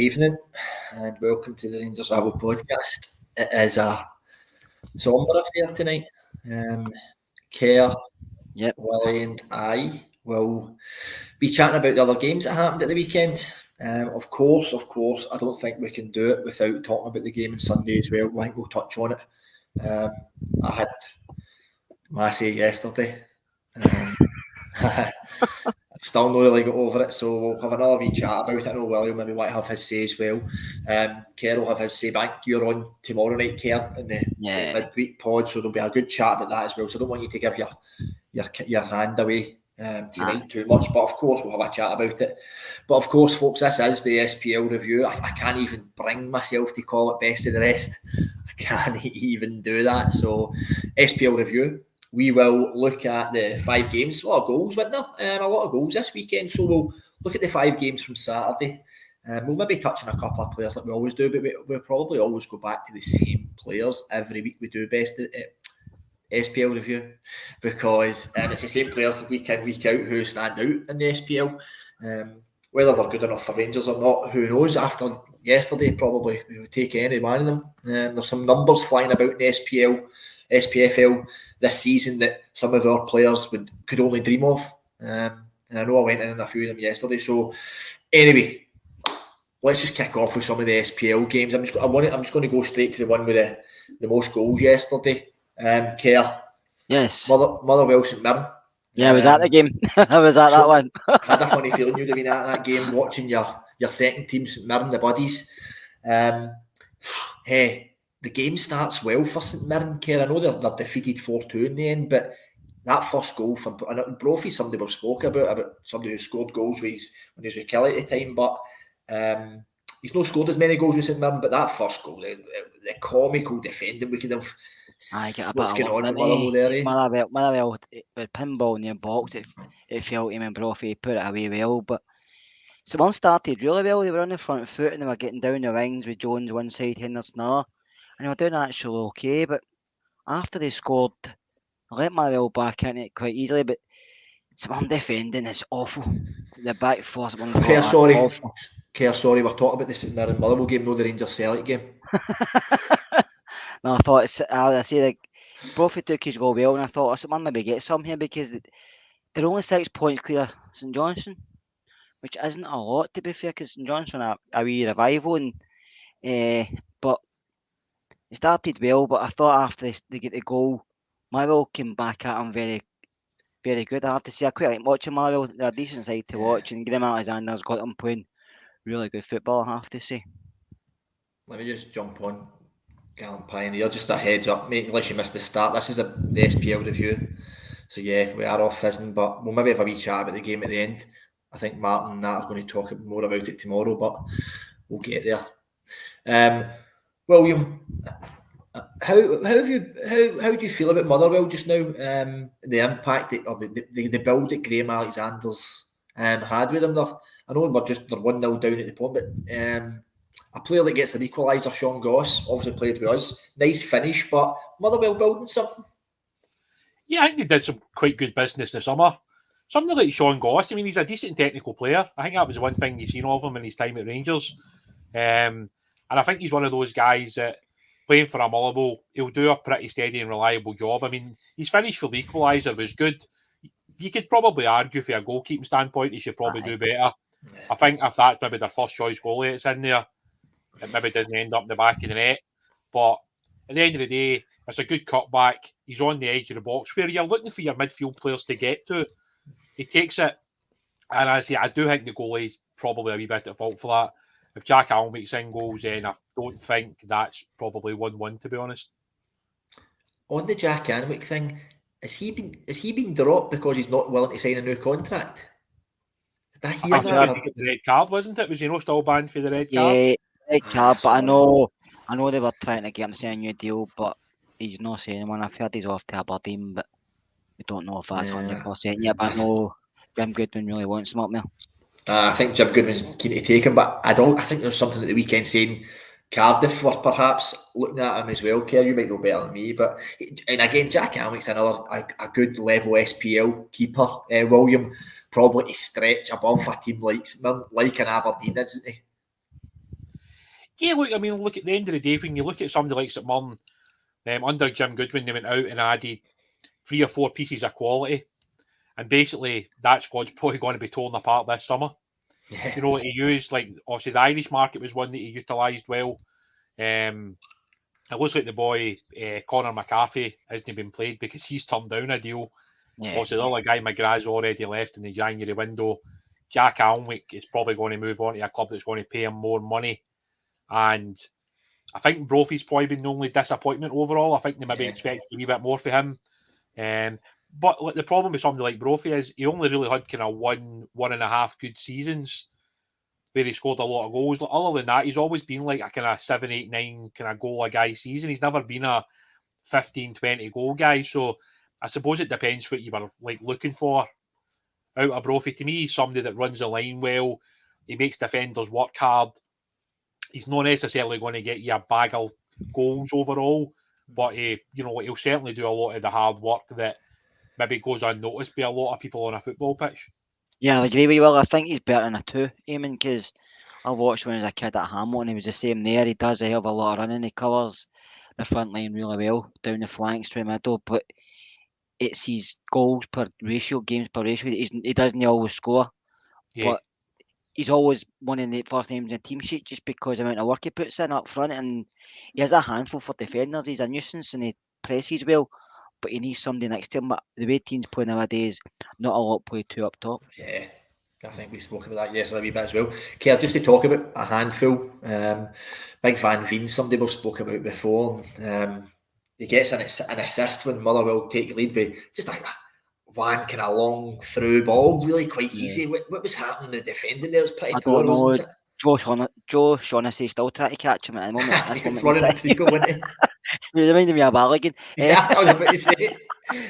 evening and welcome to the Rangers Rabble podcast. It is a sombre affair tonight. Kerr, Willie and I will be chatting about the other games that happened at the weekend. Of course, I don't think we can do it without talking about the game on Sunday as well. I think we'll touch on it. I had my say yesterday. I've still not really got over it, so we'll have another wee chat about it. I know Willie will maybe want to have his say as well. Kerr will have his say back. You're on tomorrow night, Kerr, in the midweek pod, so there'll be a good chat about that as well. So I don't want you to give your hand away tonight too much, but of course we'll have a chat about it. But of course, folks, this is the SPL review. I can't even bring myself to call it best of the rest. I can't even do that. So SPL review. We will look at the 5 games. A lot of goals, wasn't there? A lot of goals this weekend. So we'll look at the 5 games from Saturday. We'll maybe touch on a couple of players like we always do, but we'll probably always go back to the same players every week. We do best at SPL review because it's the same players week in, week out who stand out in the SPL. Whether they're good enough for Rangers or not, who knows? After yesterday, probably we would take any one of them. There's some numbers flying about in the SPFL this season that some of our players could only dream of. And I know I went in a few of them yesterday. So anyway, let's just kick off with some of the SPL games. I'm just going to go straight to the one with the most goals yesterday. Kerr. Yes. Motherwell St Mirren. Yeah, I was at the game. I was at that one. I had a funny feeling you'd have been at that game watching your second team, St Mirren, the buddies. Hey, the game starts well for St Mirren, Kerr. I know they're defeated 4-2 in the end, but that first goal from Brophy, somebody we've spoken about somebody who scored goals when he was with Kelly at the time, but he's not scored as many goals with St Mirren, but that first goal, the comical defending we could have. What's going on with Motherwell there, eh? Motherwell with pinball in their box, it felt him and Brophy put it away well, but someone started really well. They were on the front foot and they were getting down the wings with Jones one side, Henderson another. And they were doing actually okay, but after they scored, I let Motherwell back in it quite easily, but some defending is awful. The back four, Kerr, sorry, we're talking about the St Mirren Motherwell game, not the Rangers Celtic game. No, I thought, I say like, Brophy took his goal well, and I thought, someone maybe get some here because they're only 6 points clear St Johnstone, which isn't a lot to be fair, because St Johnstone are a wee revival, and but it started well, but I thought after they get the goal, Motherwell came back at him very, very good. I have to say, I quite like watching Motherwell. They're a decent side to watch, and Graham Alexander's got them playing really good football, I have to say. Let me just jump on Gallant Pioneer, just a heads up, mate, unless you missed the start. This is the SPL review. So yeah, we are off fizzing, but we'll maybe have a wee chat about the game at the end. I think Martin and Nat are going to talk more about it tomorrow, but we'll get there. William, how do you feel about Motherwell just now? The impact or the build that Graham Alexander's had with them. I know they're 1-0 down at the point, but a player that gets an equaliser, Sean Goss, obviously played with us. Nice finish, but Motherwell building something. Yeah, I think they did some quite good business this summer. Something like Sean Goss, I mean, he's a decent technical player. I think that was the one thing you've seen of him in his time at Rangers. And I think he's one of those guys that, playing for a Motherwell, he'll do a pretty steady and reliable job. I mean, his finish for the equaliser was good. You could probably argue from a goalkeeping standpoint, he should probably do better. I think if that's maybe their first choice goalie that's in there, it maybe doesn't end up in the back of the net. But at the end of the day, it's a good cutback. He's on the edge of the box where you're looking for your midfield players to get to. He takes it. And I do think the goalie's probably a wee bit at fault for that. If Jack Allen makes in goals, then I don't think that's probably 1-1, to be honest. On the Jack Alnwick thing, has he been dropped because he's not willing to sign a new contract? Did I hear that? The red card, wasn't it? Was he not still banned for the red card? Yeah, red card, but I know they were trying to get him to sign a new deal, but he's not saying one. I've heard he's off to Aberdeen, but we don't know if that's 100% yet. But I know Jim Goodwin really wants him up there. I think Jim Goodwin's keen to take him, but I think there's something at the weekend saying Cardiff were perhaps looking at him as well. Kerr, you might know better than me, and again, Jack Alnwick's another a good level SPL keeper. William, probably to stretch above a team like an Aberdeen, isn't he? Yeah, look, I mean, look at the end of the day, when you look at somebody like St Mirren, under Jim Goodwin, they went out and added 3 or 4 pieces of quality. And basically, that squad's probably going to be torn apart this summer. Yeah. You know, he used, like, obviously the Irish market was one that he utilised well. It looks like the boy, Conor McCarthy, hasn't been played because he's turned down a deal. Yeah. Also, the other guy, McGrath's already left in the January window. Jack Alnwick is probably going to move on to a club that's going to pay him more money. And I think Brophy's probably been the only disappointment overall. I think they maybe expect a wee bit more for him. But like, the problem with somebody like Brophy is he only really had kind of 1.5 good seasons where he scored a lot of goals. Like, other than that, he's always been like a kind of 7, 8, 9 kind of goal a guy season. He's never been a 15, 20 goal guy. So I suppose it depends what you were like looking for out of Brophy. To me, he's somebody that runs the line well. He makes defenders work hard. He's not necessarily going to get you a bag of goals overall, but he'll certainly do a lot of the hard work that maybe goes unnoticed by a lot of people on a football pitch. Yeah, I agree with you. Well, I think he's better than a 2, Eamon, because I watched when I was a kid at Hamilton. He was the same there. He does a hell of a lot of running. He covers the front line really well, down the flanks, through the middle, but it's his goals per ratio, games per ratio. He doesn't always score, but he's always one of the first names in the team sheet just because of the amount of work he puts in up front, and he has a handful for defenders. He's a nuisance and he presses well, but he needs somebody next to him. But the way teams play nowadays, not a lot play 2 up top. Yeah, I think we spoke about that yesterday a wee bit as well. Kerr, just to talk about a handful, Big Van Veen, somebody we've spoke about before. He gets an assist when Motherwell take lead with just like that one kind of long through ball, really quite easy. What was happening with the defending there? It was pretty poor, wasn't it? Joe Shaughnessy still trying to catch him at the moment. Running up to go, wasn't he? He reminded me of Balogun. Yeah, I was about to say.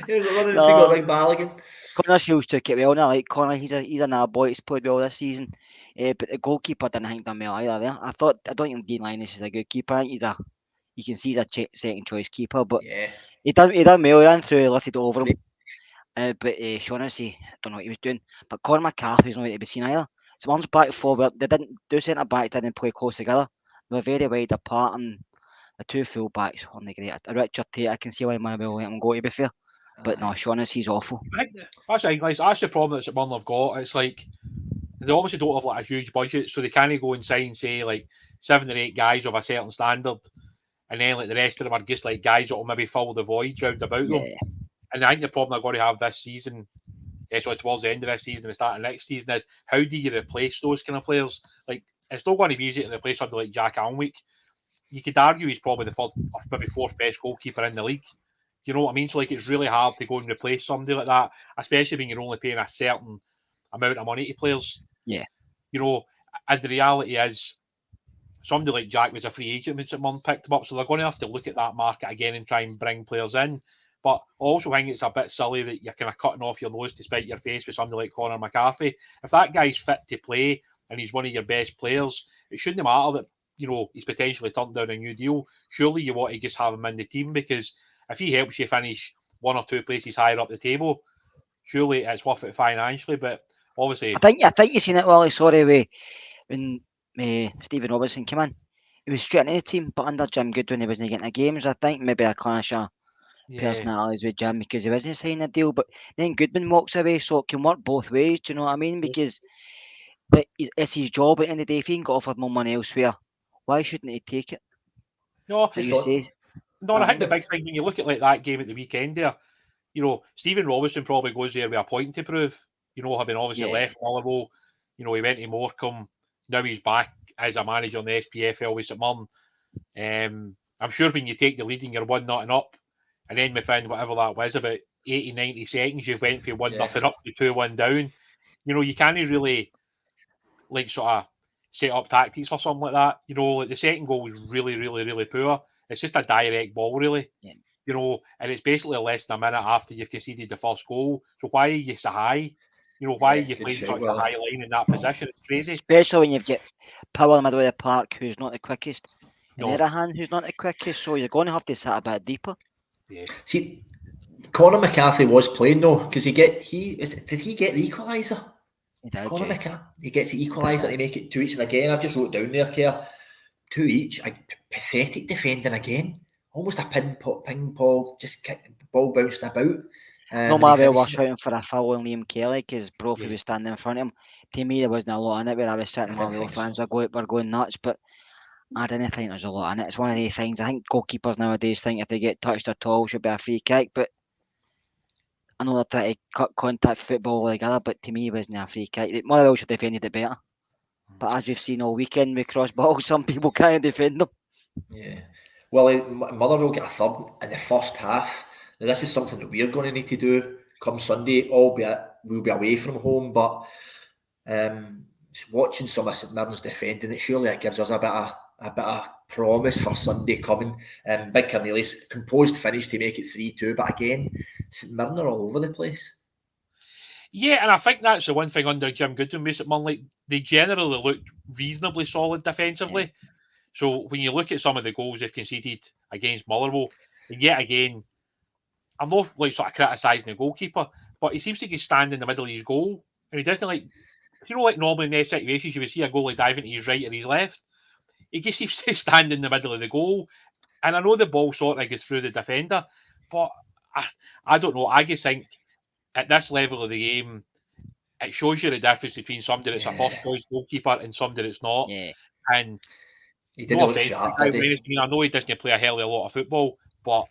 He was running up to go like Balogun. Connor Shields took it well. Now, like Connor, he's a nab boy. He's played well this season. But the goalkeeper didn't think done well either. There, I don't think Dean Linus is a good keeper. I think you can see he's a second choice keeper. But he done well. He ran through, lifted over him. But Shaughnessy, I don't know what he was doing. But Conor McCarthy's not to be seen either. So one's back forward. They didn't do centre backs didn't play close together. They were very wide apart, and the 2 full backs weren't great. Richard Tate, I can see why Motherwell let him go, to be fair. But no, Shaughnessy's awful. That's the problem that St Mirren have got. It's like they obviously don't have like a huge budget, so they can't go and sign, say, like 7 or 8 guys of a certain standard, and then like the rest of them are just like guys that will maybe fill the void round about them. And I think the problem they're going to have this season, towards the end of this season and the start of next season, is how do you replace those kind of players? Like, it's not going to be easy to replace somebody like Jack Alnwick. You could argue he's probably the 3rd or maybe 4th best goalkeeper in the league. You know what I mean? So like, it's really hard to go and replace somebody like that, especially when you're only paying a certain amount of money to players. Yeah. You know, and the reality is, somebody like Jack was a free agent when St Mirren picked him up, so they're going to have to look at that market again and try and bring players in. But I also think it's a bit silly that you're kind of cutting off your nose to spite your face with somebody like Conor McCarthy. If that guy's fit to play and he's one of your best players, it shouldn't matter that, you know, he's potentially turned down a new deal. Surely you want to just have him in the team, because if he helps you finish 1 or 2 places higher up the table, surely it's worth it financially. But obviously, I think you've seen it, Wally. Sorry, when Stephen Robertson came in, he was straight into the team, but under Jim Goodwin, he wasn't getting the games. I think maybe a clash of personalities with Jim because he wasn't signing a deal. But then Goodwin walks away, so it can work both ways. Do you know what I mean? Because it's his job at the end of the day. If he can get offered more money elsewhere, why shouldn't he take it? No, you say. No, I think the big thing when you look at like that game at the weekend there, you know, Stephen Robertson probably goes there with a point to prove. You know, having obviously left Motherwell, you know, he went to Morecambe. Now he's back as a manager on the SPFL with St Mirren. I'm sure when you take the lead and you're 1-0 up, and then within whatever that was, about 80, 90 seconds, you went from 1-0 up to 2-1 down. You know, you can't really like sort of set up tactics for something like that. You know, like the second goal was really, really, really poor. It's just a direct ball, really. Yeah. You know, and it's basically less than a minute after you've conceded the first goal. So why are you so high? You know, why are you playing such a high line in that position? It's crazy. Especially when you've got Power in the middle of the park, who's not the quickest. On the other hand, who's not the quickest. So you're going to have to sit a bit deeper. Yeah. See, Conor McCarthy was playing though, because did he get the equaliser? Conor McCarthy, he gets the equaliser to make it 2 weeks, and again, I've just wrote down there, Kerr. 2 each. Pathetic defending again. Almost a ping pong, just kick the ball bouncing about. No matter we're shouting for a foul on Liam Kelly because Brophy was standing in front of him. To me, there wasn't a lot in it where I was sitting Motherwell fans were going nuts, but I didn't think there's a lot in it. It's one of the things. I think goalkeepers nowadays think if they get touched at all, should be a free kick, but I know they're trying to cut contact football altogether, but to me, it wasn't a free kick. Motherwell should have defended it better. But as we've seen all weekend with cross balls, some people can't defend them. Yeah. Well, Motherwell get a third in the first half. Now, this is something that we're going to need to do come Sunday, albeit we'll be away from home, but watching some of St Mirren's defending, it surely it gives us a bit of promise for Sunday coming. Big Cornelius, composed finish to make it 3-2, but again, St Mirren are all over the place. Yeah, and I think that's the one thing under Jim Goodwin with St Mirren, like they generally looked reasonably solid defensively. Yeah. So when you look at some of the goals they've conceded against Motherwell, and yet again, I'm not like sort of criticising the goalkeeper, but he seems to stand in the middle of his goal, and he doesn't like, you know, like normally in these situations you would see a goalie diving to his right or his left. He just seems to stand in the middle of the goal, and I know the ball sort of goes through the defender, but I don't know. I just think at this level of the game, it shows you the difference between somebody that's a first choice goalkeeper and somebody that's not. Yeah. And he didn't look sharp, did he? I know he doesn't play a hell of a lot of football, but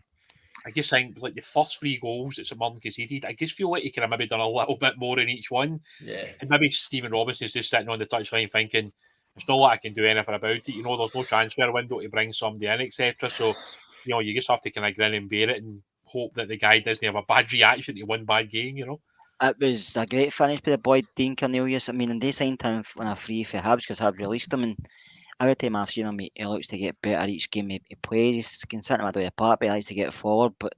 I just think like the first 3 goals that St Mirren conceded, I just feel like he could have maybe done a little bit more in each one. Yeah. And maybe Stephen Robinson's just sitting on the touchline thinking, there's not a lot I can do anything about it. You know, there's no transfer window to bring somebody in, etc. So, you know, you just have to kind of grin and bear it and hope that the guy doesn't have a bad reaction to one bad game, you know. It was a great finish by the boy Dean Cornelius. I mean, and they signed him on a free for Hibs because Hibs released him, and every time I've seen him, he looks to get better each game he plays. He's can sit in the middle of the park, but he likes to get forward. But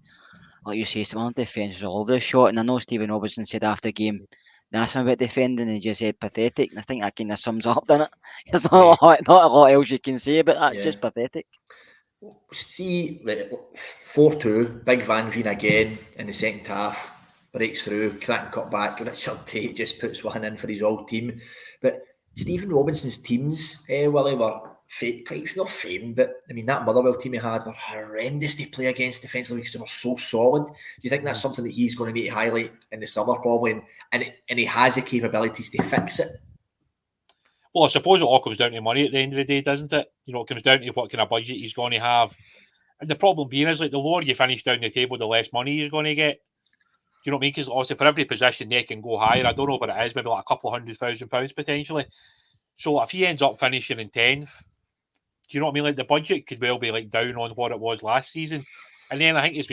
like you say, some of the defence is all over the shot. And I know Stephen Robinson said after the game, they asked him about defending, and he just said pathetic. And I think that kind of sums up, doesn't it? There's not a lot else you can say about that. Just pathetic. See, 4-2, Big Van Veen again in the second half. Breaks through, cracking cut back, Richard Tate just puts one in for his old team. But Stephen Robinson's teams, Willie, were quite not famed, but I mean, that Motherwell team he had were horrendous to play against defensively because they were so solid. Do you think that's something that he's going to need to highlight in the summer, probably, and he has the capabilities to fix it? Well, I suppose it all comes down to money at the end of the day, doesn't it? You know, it comes down to what kind of budget he's going to have. And the problem being is, like, the lower you finish down the table, the less money you're going to get. You know what I mean? Because obviously for every position they can go higher. I don't know what it is, maybe like a couple of £100,000 potentially. So like, if he ends up finishing in 10th, do you know what I mean? Like the budget could well be like down on what it was last season. And then I think as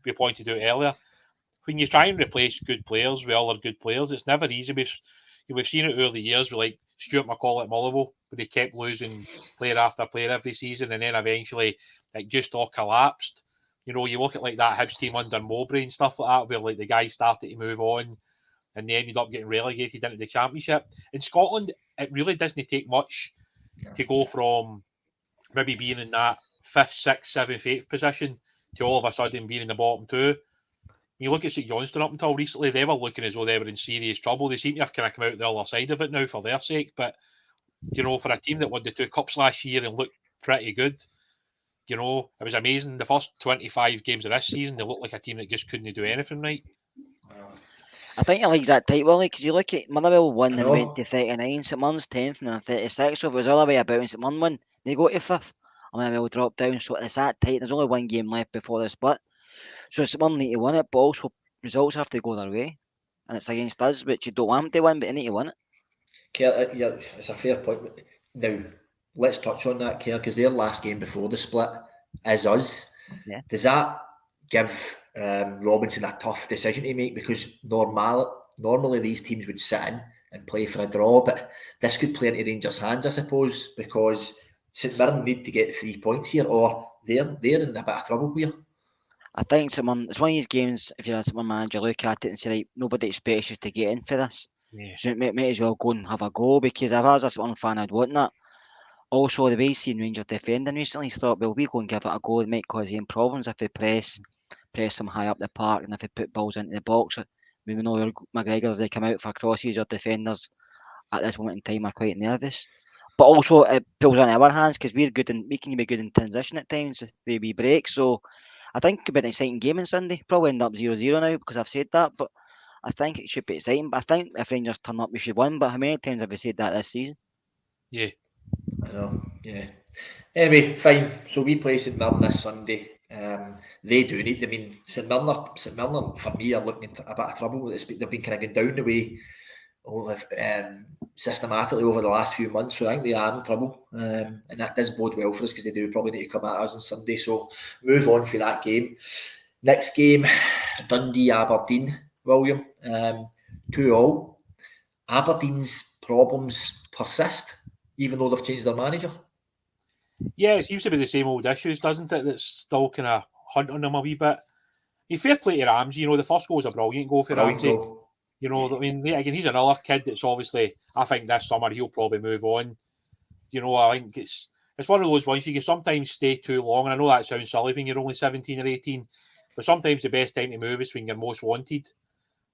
we pointed out earlier, when you try and replace good players with other good players, it's never easy. We've seen it over the years with like Stuart McCall at Motherwell, where they kept losing player after player every season, and then eventually it just all collapsed. You know, you look at like that Hibs team under Mowbray and stuff like that, where like the guys started to move on and they ended up getting relegated into the Championship. In Scotland, it really doesn't take much to go from maybe being in that 5th, 6th, 7th, 8th position to all of a sudden being in the bottom 2. You look at St Johnstone up until recently, they were looking as though they were in serious trouble. They seem to have kind of come out the other side of it now for their sake. But, you know, for a team that won the 2 cups last year and looked pretty good, you know, it was amazing. The first 25 games of this season, they looked like a team that just couldn't do anything right. I think it likes that tight, Willie, because you look at Motherwell won and went to 39, St Mirren's 10th and 36. So if it was all the way about and St Mirren won, they go to 5th. And Motherwell drop down, so it's that tight. There's only one game left before the split. So St Mirren need to win it, but also results have to go their way. And it's against us, which you don't want them to win, but they need to win it. Kerr, yeah, it's a fair point. Now, let's touch on that, Kerr, because their last game before the split is us. Yeah. Does that give Robinson a tough decision to make? Because normally these teams would sit in and play for a draw, but this could play into Rangers' hands, I suppose, because St Mirren need to get 3 points here, or they're in a bit of trouble here. I think it's one of these games, if you're a St Mirren manager, look at it and say, right, nobody expects us to get in for this. Yeah. So may as well go and have a go, because if I was a St Mirren fan, I'd want that. Also, the way he's seen Rangers defending recently, he's thought, well, we go and give it a go. It might cause him problems if they press them high up the park, and if they put balls into the box. We know McGregor's, they come out for crosses, or defenders at this moment in time are quite nervous. but also it pulls on our hands because we can be good in transition at times with we break. So I think it could be an exciting game on Sunday. Probably end up 0-0 now because I've said that, but I think it should be exciting. But I think if Rangers turn up, we should win. But how many times have we said that this season? Yeah. I know, yeah. Anyway, fine. So we play St Mirren this Sunday. They do need. I mean, St Mirren for me are looking into a bit of trouble. They've been kind of going down the way systematically over the last few months. So I think they are in trouble, and that does bode well for us because they do probably need to come at us on Sunday. So move on for that game. Next game, Dundee Aberdeen. William, 2-2. Aberdeen's problems persist, even though they've changed their manager. Yeah, it seems to be the same old issues, doesn't it? That's still kind of hunting them a wee bit. Fair play to Ramsey. The first goal was a brilliant goal for Ramsey. Goal. I mean, again, he's another kid that's obviously, I think this summer he'll probably move on. I think it's one of those ones you can sometimes stay too long. And I know that sounds silly when you're only 17 or 18, but sometimes the best time to move is when you're most wanted.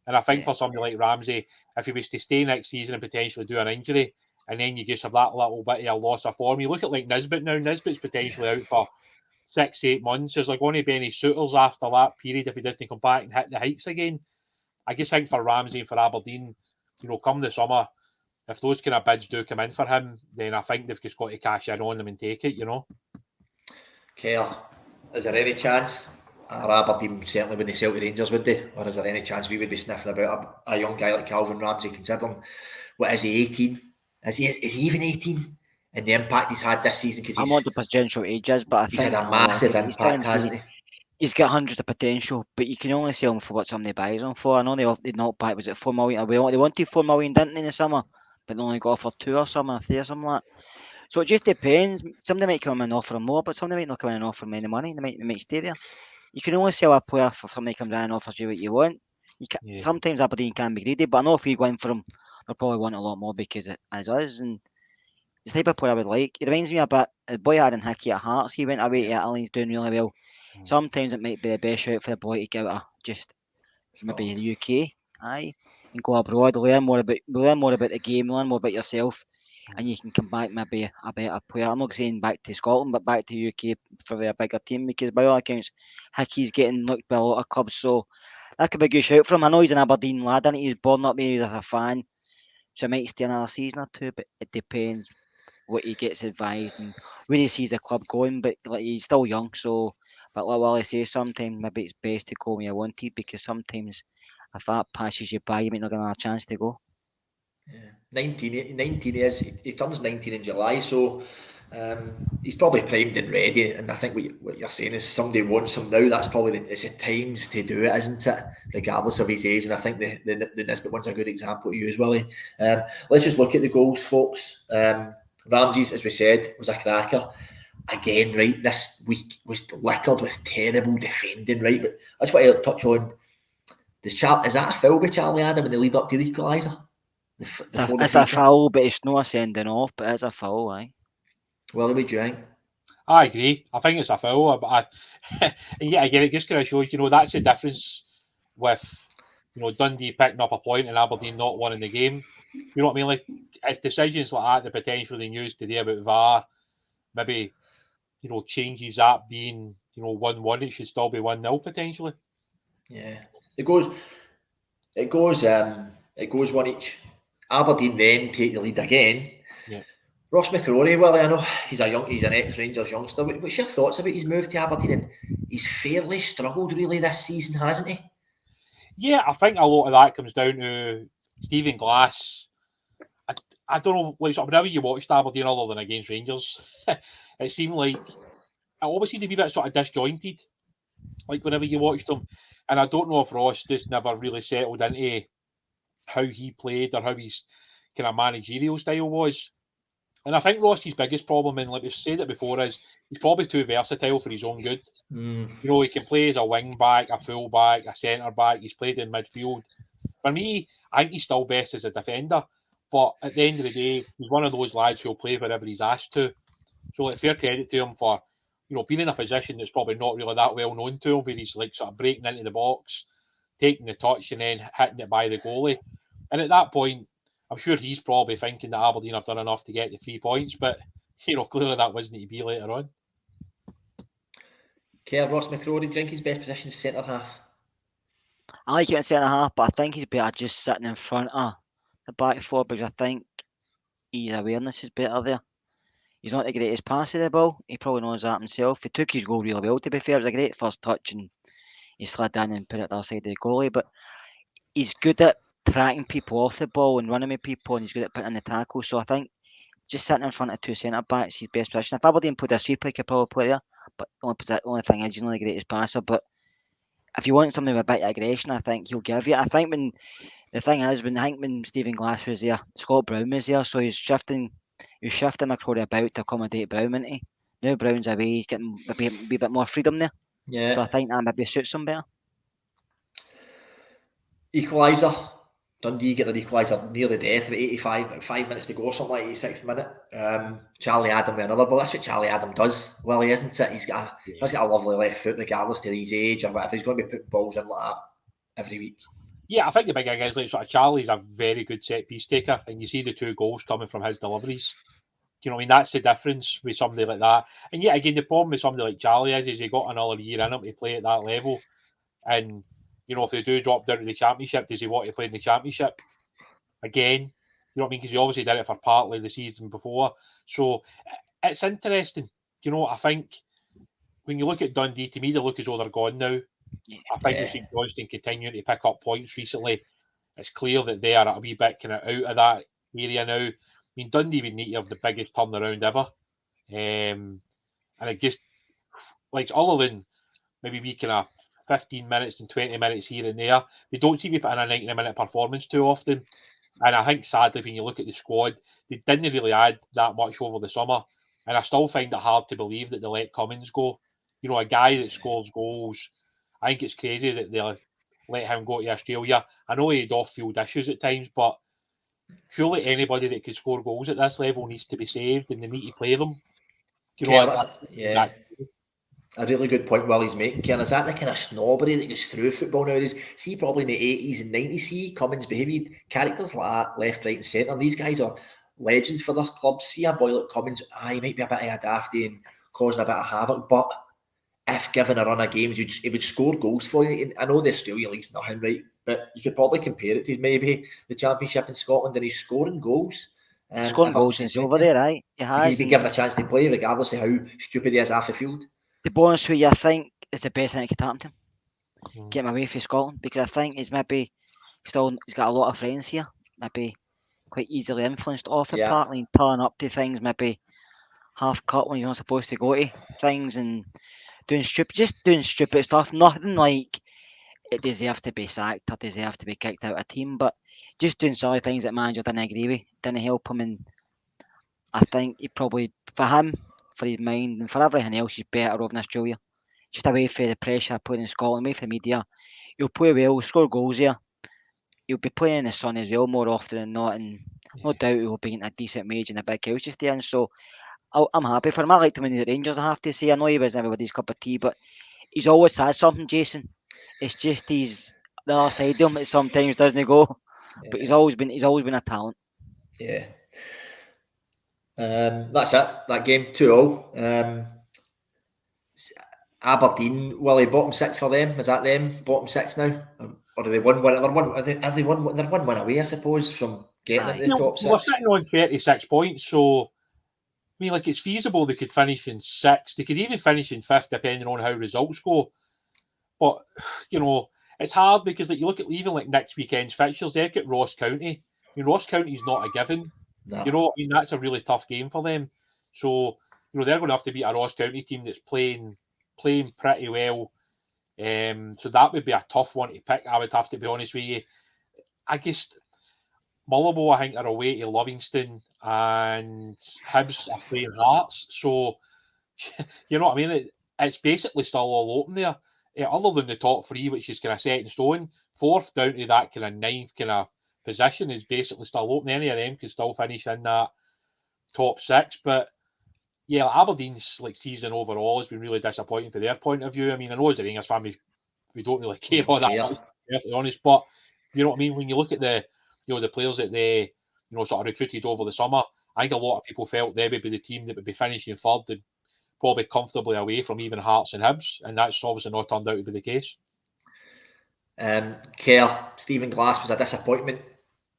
And I think for somebody like Ramsey, if he was to stay next season and potentially do an injury, and then you just have that little bit of a loss of form. You look at like Nisbet now. Nisbet's potentially out for 6-8 months. Is there going to be any suitors after that period if he doesn't come back and hit the heights again? I just think for Ramsey and for Aberdeen, come the summer, if those kind of bids do come in for him, then I think they've just got to cash in on them and take it, Kerr, is there any chance? Or Aberdeen certainly when they sell to Rangers, would they? Or is there any chance we would be sniffing about a young guy like Calvin Ramsey, considering, what is he, 18? Is he even 18? And the impact he's had this season? Because I'm not the potential ages, but I think he's had a massive impact, hasn't he? He's got hundreds of potential, but you can only sell him for what somebody buys him for. I know they knocked back, was it 4 million? They wanted 4 million, didn't they, in the summer? But they only got offered 2 or something, 3 or something like that. So it just depends. Somebody might come in and offer him more, but somebody might not come in and offer him any money. They might stay there. You can only sell a player for somebody comes in and offers you what you want. Sometimes Aberdeen can be greedy, but I know if you go in for him, they'll probably want a lot more because it is us. And it's the type of player I would like. It reminds me a bit of the boy Aaron Hickey at Hearts. He went away to Italy, he's doing really well. Sometimes it might be the best shout for the boy to get out of just maybe the UK, and go abroad, learn more about the game, learn more about yourself, and you can come back maybe a better player. I'm not saying back to Scotland, but back to UK for a bigger team, because by all accounts, Hickey's getting looked by a lot of clubs, so that could be a good shout for him. I know he's an Aberdeen lad, and he's born up there, he's a fan, so he might stay another season or two, but it depends what he gets advised and where he sees the club going. But he's still young, so. But like Wally says, sometimes maybe it's best to go when you're wanted, because sometimes if that passes you by, you might not get another chance to go. Yeah, 19 years. He turns 19 in July, so he's probably primed and ready. And I think what you're saying is somebody wants him now. That's probably it's the times to do it, isn't it? Regardless of his age. And I think the Nisbet one's a good example to use, Willie. Let's just look at the goals, folks. Ramsey's, as we said, was a cracker. Again, right, this week was littered with terrible defending, right? But I just want to touch on, is that a foul by Charlie Adam in the lead up to the equaliser? It's a foul, but it's not a sending off, but it's a foul, aye. Well, what do you think? I agree. I think it's a foul, but and yeah, again, it just kind of shows, that's the difference with, Dundee picking up a point and Aberdeen not winning the game. You know what I mean? Like, it's decisions like that, the potential they used today about VAR, maybe, changes that being, 1-1, it should still be 1-0 potentially. Yeah. It goes 1 each. Aberdeen then take the lead again. Yeah. Ross McCrory, well, I know he's an ex-Rangers youngster. What's your thoughts about his move to Aberdeen? And he's fairly struggled really this season, hasn't he? Yeah, I think a lot of that comes down to Stephen Glass. I don't know, like, whenever you watched Aberdeen other than against Rangers, it seemed like it always seemed to be a bit sort of disjointed, like whenever you watched them. And I don't know if Ross just never really settled into how he played or how his kind of managerial style was. And I think Ross's biggest problem, and like we've said it before, is he's probably too versatile for his own good. He can play as a wing back, a full back, a centre back. He's played in midfield. For me, I think he's still best as a defender. But at the end of the day, he's one of those lads who'll play wherever he's asked to. So, fair credit to him for, being in a position that's probably not really that well known to him, where he's like sort of breaking into the box, taking the touch, and then hitting it by the goalie. And at that point, I'm sure he's probably thinking that Aberdeen have done enough to get the 3 points, but clearly that wasn't to be later on. Kerr, Ross McCrory, do you think his best position is centre half? I like him at centre half, but I think he's better just sitting in front of the back four because I think his awareness is better there. He's not the greatest passer of the ball. He probably knows that himself. He took his goal really well, to be fair. It was a great first touch and he slid in and put it the other side of the goalie. But he's good at tracking people off the ball and running with people, and he's good at putting in the tackle. So I think just sitting in front of two centre backs, his best position. If Aberdeen put a sweeper, he could probably play there. But the only thing is, he's not the greatest passer. But if you want something with a bit of aggression, I think he'll give you. I think when Stephen Glass was there, Scott Brown was there, so he's shifting McCrory about to accommodate Brown, isn't he? Now Brown's away, he's getting maybe a bit more freedom there. Yeah. So I think that maybe suits him better. Equaliser. Dundee get their equaliser near the death, about 5 minutes to go or something like 86th minute. Charlie Adam with another ball. That's what Charlie Adam does, Willie, isn't it? He's got a lovely left foot regardless to his age or whatever. He's going to be putting balls in like that every week. Yeah, I think the big thing is like sort of Charlie's a very good set piece taker, and you see the 2 goals coming from his deliveries. You know what I mean? That's the difference with somebody like that. And yet again, the problem with somebody like Charlie is he got another year in him to play at that level. And if they do drop down to the Championship, does he want to play in the Championship again? You know what I mean? Because he obviously did it for partly the season before. So it's interesting. I think when you look at Dundee, to me, they look as though they're gone now. I think you've seen Johnstone continuing to pick up points recently. It's clear that they are a wee bit kind of out of that area now. I mean, Dundee would need to have the biggest turnaround ever. And it just, like, other than maybe we kind of 15 minutes and 20 minutes here and there, they don't seem to put in a 90-minute performance too often. And I think, sadly, when you look at the squad, they didn't really add that much over the summer. And I still find it hard to believe that they let Cummins go. A guy that scores goals. I think it's crazy that they let him go to Australia. I know he had off-field issues at times, but surely anybody that could score goals at this level needs to be saved and they need to play them. A really good point Willie's making, Kieran. Is that the kind of snobbery that goes through football nowadays? See, probably in the 80s and 90s, see Cummins behaviour, characters like that, left, right and centre. These guys are legends for their clubs. See a boy like Cummins, he might be a bit of a dafty and causing a bit of havoc, but if given a run of games, he would score goals for you. I know the Australian League's nothing, right? But you could probably compare it to maybe the Championship in Scotland, and he's scoring goals. Scoring goals since over there, right? He has. He's been given a chance to play, regardless of how stupid he is off the field. To be honest with you, I think it's the best thing that could happen to him. Get him away from Scotland, because I think he's maybe he's got a lot of friends here, maybe quite easily influenced off the partly and turning up to things, maybe half cut when you're not supposed to go to things and doing stupid stuff. Nothing like it deserved to be sacked or deserved to be kicked out of a team, but just doing silly things that manager didn't agree with, didn't help him. And I think he probably, for him, for his mind and for everything else, he's better over in Australia. Just away from the pressure put in Scotland, away from the media. He'll play well, score goals here. He'll be playing in the sun as well more often than not, and no doubt he'll be getting a decent wage in a big house just there. And so I'm happy for him. I liked him in the Rangers, I have to say. I know he wasn't everybody's cup of tea, but he's always had something, Jason. It's just the other side of him that sometimes doesn't go. Yeah. But he's always been a talent. Yeah. That's it. That game 2-0. Aberdeen, Willie, bottom 6 for them. Is that them? Bottom 6 now? Or are they one win? They're one win away, I suppose, from getting into the top 6. We're sitting on 36 points, so I mean, like, it's feasible they could finish in 6th. They could even finish in 5th, depending on how results go. But, it's hard because, like, you look at even like next weekend's fixtures, they've got Ross County. I mean, Ross County's not a given. No. That's a really tough game for them. So, they're going to have to beat a Ross County team that's playing pretty well. So that would be a tough one to pick, I would have to be honest with you. I guess Motherwell, I think, are away to Livingston, and Hibs are playing Hearts. So, you know what I mean? It's basically still all open there. Other than the top 3, which is kind of set in stone, 4th down to that kind of 9th kind of position is basically still open. Any of them can still finish in that top 6. But yeah, Aberdeen's season overall has been really disappointing from their point of view. I mean, I know as the Rangers fan, we don't really care all that much, to be honest. But you know what I mean? When you look at the players that they sort of recruited over the summer, I think a lot of people felt they would be the team that would be finishing third and probably comfortably away from even Hearts and Hibs, and that's obviously not turned out to be the case. Kerr, Stephen Glass was a disappointment.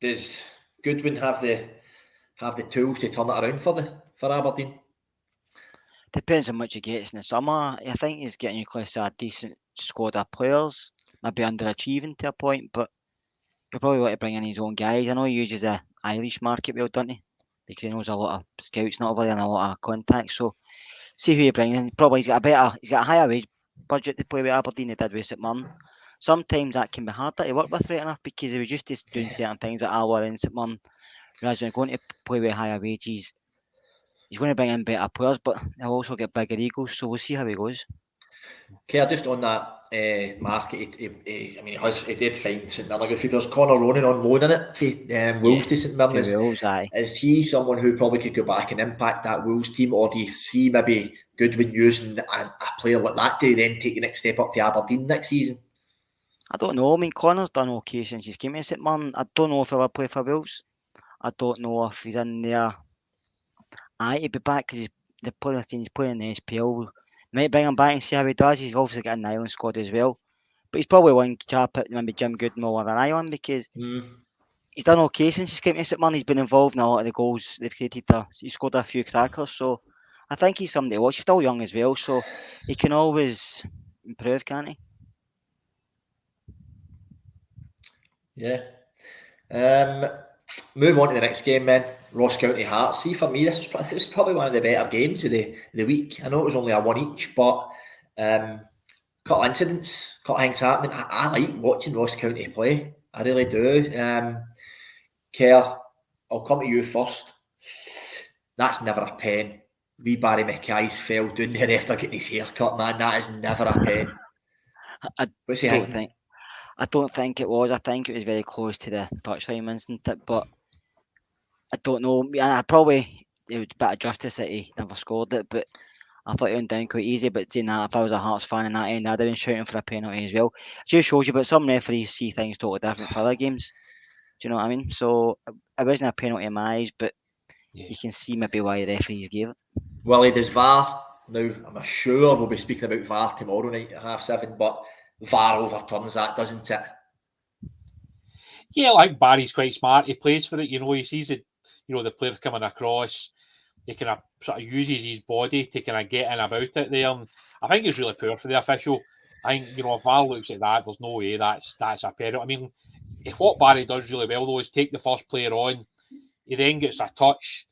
Does Goodwin have the tools to turn it around for Aberdeen? Depends on what he gets in the summer. I think he's getting you close to a decent squad of players, maybe underachieving to a point, but he'll probably want to bring in his own guys. I know he uses the Irish market well, doesn't he? Because he knows a lot of scouts not over there and a lot of contacts. So see who he brings in. Probably he's got a higher wage budget to play with Aberdeen than he did with St Mirren. Sometimes that can be harder to work with right enough because he was used to doing certain things at Alloa and St Mirren. Whereas when going to play with higher wages, he's going to bring in better players, but he'll also get bigger egos. So we'll see how he goes. Okay, just on that market, he did find St Mirren a good few players. Conor Ronan on loan in it, Wolves to St Mirren. Is he someone who probably could go back and impact that Wolves team, or do you see maybe Goodwin using a player like that to then take the next step up to Aberdeen next season? I don't know. I mean, Connor's done okay since he's came to St Mirren. I don't know if he'll ever play for Wolves. I don't know if he's in there. He'd be back because he's playing in the SPL. Might bring him back and see how he does. He's obviously got an Island squad as well. But he's probably one chap that maybe Jim Goodman will have an eye on because he's done okay since he's came to St Mirren. He's been involved in a lot of the goals they've created. He's scored a few crackers. So I think he's somebody to watch. He's still young as well. So he can always improve, can't he? Yeah. Move on to the next game then. Ross County Hearts. See, for me, this was probably one of the better games of the week. I know it was only a one each, but couple of incidents, couple of things happening. I like watching Ross County play. I really do. Kerr, I'll come to you first. That's never a pen. Wee Barry McKay's fell down there after getting his hair cut, man. That is never a pen. What's he thinking? I don't think it was. I think it was very close to the touchline incident, but I don't know. It was a bit of justice that he never scored it, but I thought it went down quite easy. But seeing that, if I was a Hearts fan in that end, I'd have been shouting for a penalty as well. It just shows you, but some referees see things totally different for other games. Do you know what I mean? So it wasn't a penalty in my eyes, but you can see maybe why the referees gave it. Willie, does VAR, now I'm sure we'll be speaking about VAR tomorrow night at 7:30, but VAR overturns that, doesn't it? Yeah, I think Barry's quite smart. He plays for it. He sees it. The player coming across. He kind of sort of uses his body to kind of get in about it there. And I think it's really poor for the official. I think if VAR looks at that, there's no way that's a penalty. I mean, if what Barry does really well though is take the first player on, he then gets a touch.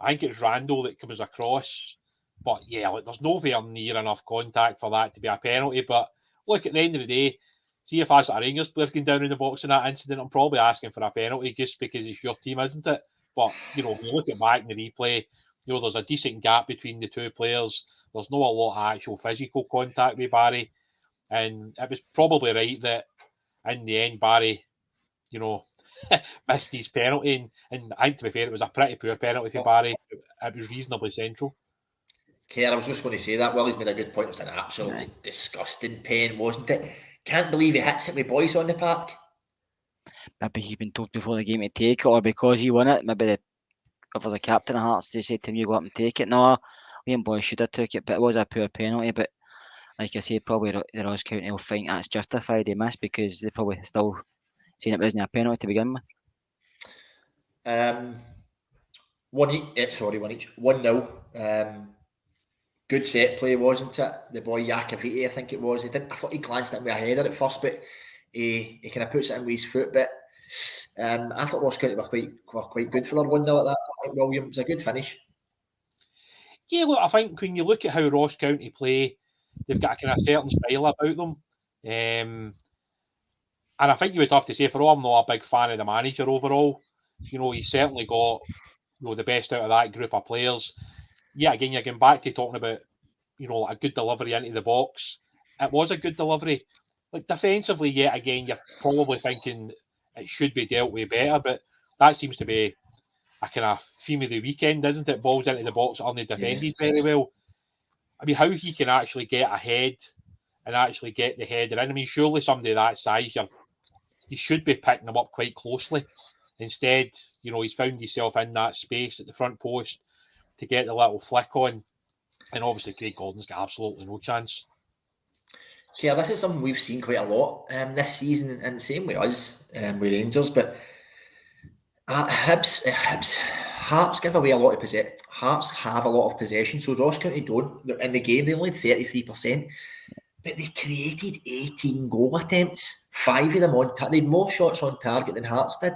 I think it's Randall that comes across. But yeah, there's nowhere near enough contact for that to be a penalty. But look, at the end of the day, see if I was a Rangers player going down in the box in that incident, I'm probably asking for a penalty just because it's your team, isn't it? But, when you look at back in the replay, there's a decent gap between the two players. There's not a lot of actual physical contact with Barry. And it was probably right that in the end, Barry, missed his penalty. And I think, to be fair, it was a pretty poor penalty for Barry. It was reasonably central. Kerr, I was just going to say that. Willie's made a good point. It was an absolutely disgusting pen, wasn't it? Can't believe he hits it with boys on the park. Maybe he's been told before the game to take it, or because he won it. Maybe if there's a captain of Hearts, they say to him, you go up and take it. No, Liam Boy should have took it, but it was a poor penalty. But like I say, probably the Ross County will think that's justified they missed because they probably still saying it wasn't a penalty to begin with. 1-0. Good set play, wasn't it? The boy Iacoviti, I think it was. I thought he glanced at me a header at first, but he kind of puts it in with his foot. But I thought Ross County were quite good for their 1-0 at that point. William, it was a good finish. Yeah, look, I think when you look at how Ross County play, they've got a kind of certain style about them. And I think you would have to say, for all I'm not a big fan of the manager overall, he's certainly got the best out of that group of players. Yeah, again, you're going back to talking about, a good delivery into the box. It was a good delivery. Like defensively, yet again, you're probably thinking it should be dealt with better, but that seems to be a kind of theme of the weekend, isn't it? Balls into the box only defended very well. I mean, how he can actually get ahead and actually get the header in. I mean, surely somebody that size, you should be picking them up quite closely. Instead, he's found himself in that space at the front post to get the little flick on. And obviously, Craig Gordon's got absolutely no chance. Yeah, this is something we've seen quite a lot this season, and the same with us, with Rangers. But Hibs, Hearts give away a lot of possession. Hearts have a lot of possession, so Ross County don't. In the game, they only had 33%, but they created 18 goal attempts, 5 of them on target. They had more shots on target than Hearts did.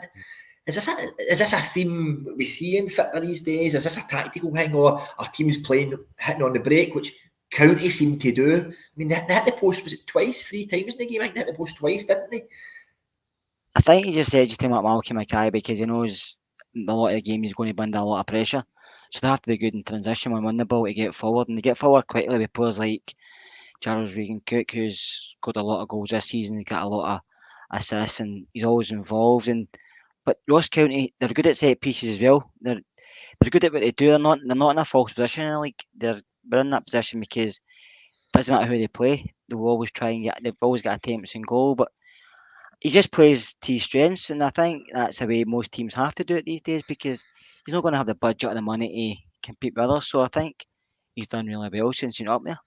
Is this a theme we see in football these days? Is this a tactical thing, or are teams hitting on the break, which County seem to do? I mean, they hit the post, was it 3 times in the game? I think they hit the post twice, didn't they? I think he just said to team up Malky Mackay because he knows a lot of the game he's going to be under a lot of pressure. So they have to be good in transition when win the ball to get forward. And they get forward quickly with players like Charles Regan-Cook, who's scored a lot of goals this season. He's got a lot of assists and he's always involved. But Ross County, they're good at set pieces as well. They're good at what they do. They're not in a false position in the league. They're in that position because it doesn't matter who they play. They'll always try and they've always got attempts in goal. But he just plays to his strengths, and I think that's the way most teams have to do it these days because he's not going to have the budget or the money to compete with others. So I think he's done really well since he's up there.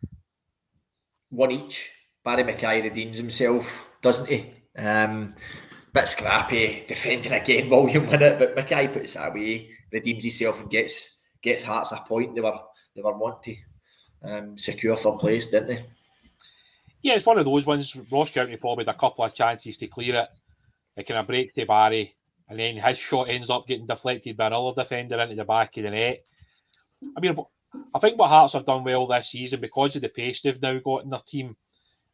One each. Barry Mackay redeems himself, doesn't he? Bit scrappy, defending again. William win it, but Mackay puts it away, redeems himself, and gets Hearts a point. They were wanting to secure third place, didn't they? Yeah, it's one of those ones. Ross County probably had a couple of chances to clear it. It kind of breaks to Barry, and then his shot ends up getting deflected by another defender into the back of the net. I mean, I think what Hearts have done well this season, because of the pace they've now got in their team,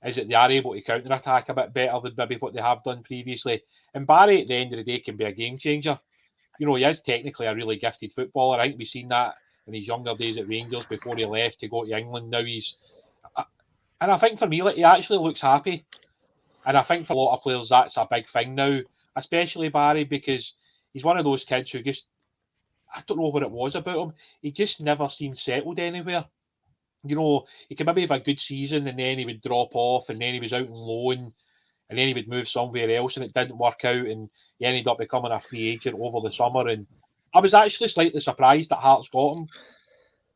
is that they are able to counter-attack a bit better than maybe what they have done previously. And Barry, at the end of the day, can be a game changer. He is technically a really gifted footballer. I think we've seen that in his younger days at Rangers before he left to go to England. Now and I think for me, he actually looks happy. And I think for a lot of players, that's a big thing now, especially Barry, because he's one of those kids who just, I don't know what it was about him. He just never seemed settled anywhere. He could maybe have a good season and then he would drop off and then he was out on loan and then he would move somewhere else and it didn't work out and he ended up becoming a free agent over the summer. And I was actually slightly surprised that Hearts got him.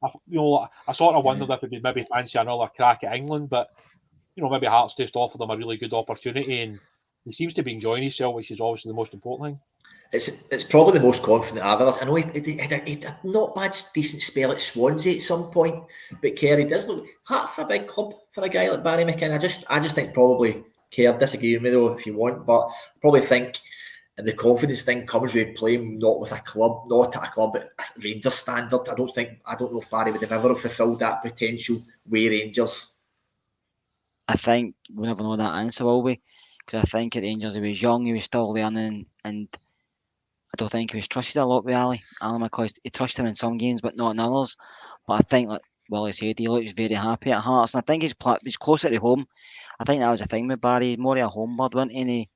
I sort of wondered if he'd maybe fancy another crack at England, but maybe Hearts just offered him a really good opportunity, and he seems to be enjoying himself, which is obviously the most important thing. It's probably the most confident I've ever. I know he had a not bad, decent spell at Swansea at some point, but Kerr, he does look. Hearts are a big club for a guy like Barry McKinnon. I just think probably Kerr, disagree with me though if you want, but I probably think. And the confidence thing comes with playing not at a club, but at Rangers standard. I don't know if Barry would have ever fulfilled that potential with Rangers. I think we'll never know that answer, will we? Because I think at Rangers he was young, he was still learning, and I don't think he was trusted a lot with Ali McCoy. He trusted him in some games, but not in others. But I think, like Willie said, he looks very happy at Hearts, and I think he's closer to home. I think that was the thing with Barry. He's more of a home bird, wasn't he?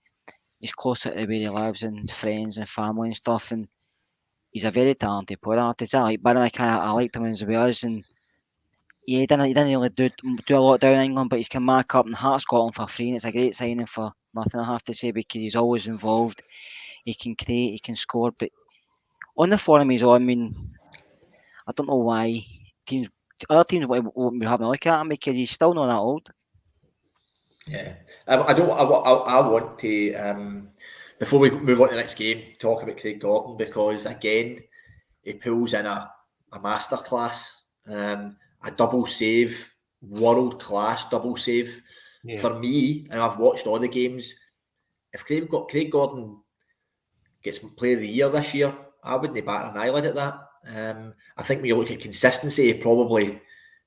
He's closer to where he lives and friends and family and stuff, and he's a very talented player. I have to say, like Barry McKay, I liked him when he was with us, and yeah, he didn't really do a lot down in England, but he's come back up and Hearts got him for free, and it's a great signing for nothing, I have to say, because he's always involved. He can create, he can score, but on the forum he's on, I mean, I don't know why other teams won't be having a look at him because he's still not that old. Yeah, I want to before we move on to the next game, talk about Craig Gordon, because again he pulls in a masterclass, a double save, world class double save. Yeah. For me, and I've watched all the games. If Craig Gordon gets Player of the Year this year, I wouldn't bat an eyelid at that. I think when you look at consistency, he probably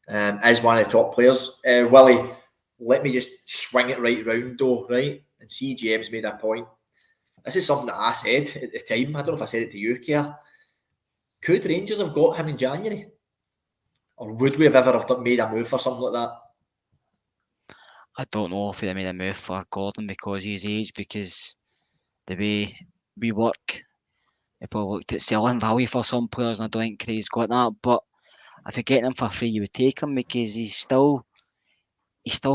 is one of the top players. Willie, let me just swing it right round though, right? And see, James made a point. This is something that I said at the time. I don't know if I said it to you, Kerr. Could Rangers have got him in January? Or would we have ever have made a move for something like that? I don't know if they made a move for Gordon because of his age, because the way we work, they probably looked at selling value for some players, and I don't think Craig's got that. But if you're getting him for free, you would take him because he's still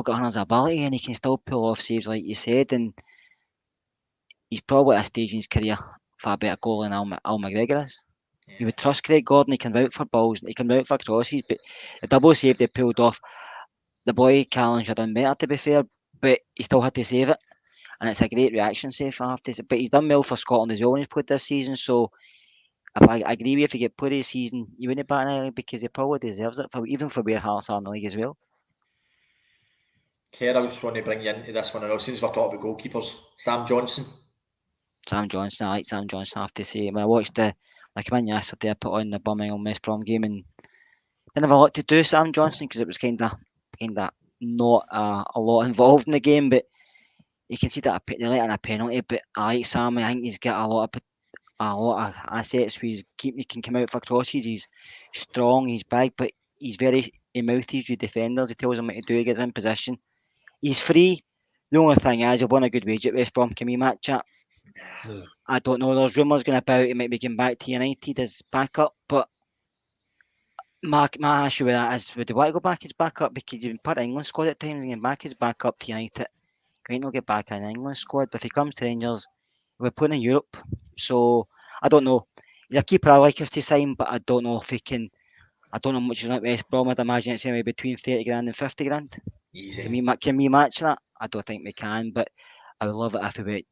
got his ability and he can still pull off saves like you said, and he's probably at a stage in his career far better goal than Al McGregor is. Yeah. You would trust Craig Gordon. He can out for balls. He can out for crosses. But the double save they pulled off, the boy Callagher done better, to be fair. But he still had to save it. And it's a great reaction save, I have to say. But he's done well for Scotland as well when he's played this season. So if I agree with you, if he get played this season, he wouldn't bat an eye because he probably deserves it, even for where Hearts are in the league as well. Kerr, I just want to bring you into this one, and since we're talking about goalkeepers, Sam Johnstone. I like Sam Johnstone, I have to say. When I watched I came in yesterday, I put on the Birmingham West Brom game and didn't have a lot to do, Sam Johnstone, because it was kind of not a lot involved in the game, but you can see that they let in a penalty. But I like Sam. I think he's got a lot of assets. He can come out for crosses. He's strong. He's big, but he's very mouthy with defenders. He tells them what to do. He gets in position. He's free. The only thing is, he'll won a good wage at West Brom. Can we match it? Yeah. I don't know. There's rumours going about he might be getting back to United as backup, but my issue with that is, would he want to go back as backup? Because he's been part of the England squad at times and getting back as backup to United. He might not get back in the England squad, but if he comes to Rangers, we're playing in Europe. So I don't know. He's a keeper I like us to sign, but I don't know if he can. I don't know how much he's like West Brom. I'd imagine it's anyway between 30 grand and 50 grand. Easy. Can we match that? I don't think we can, but I would love it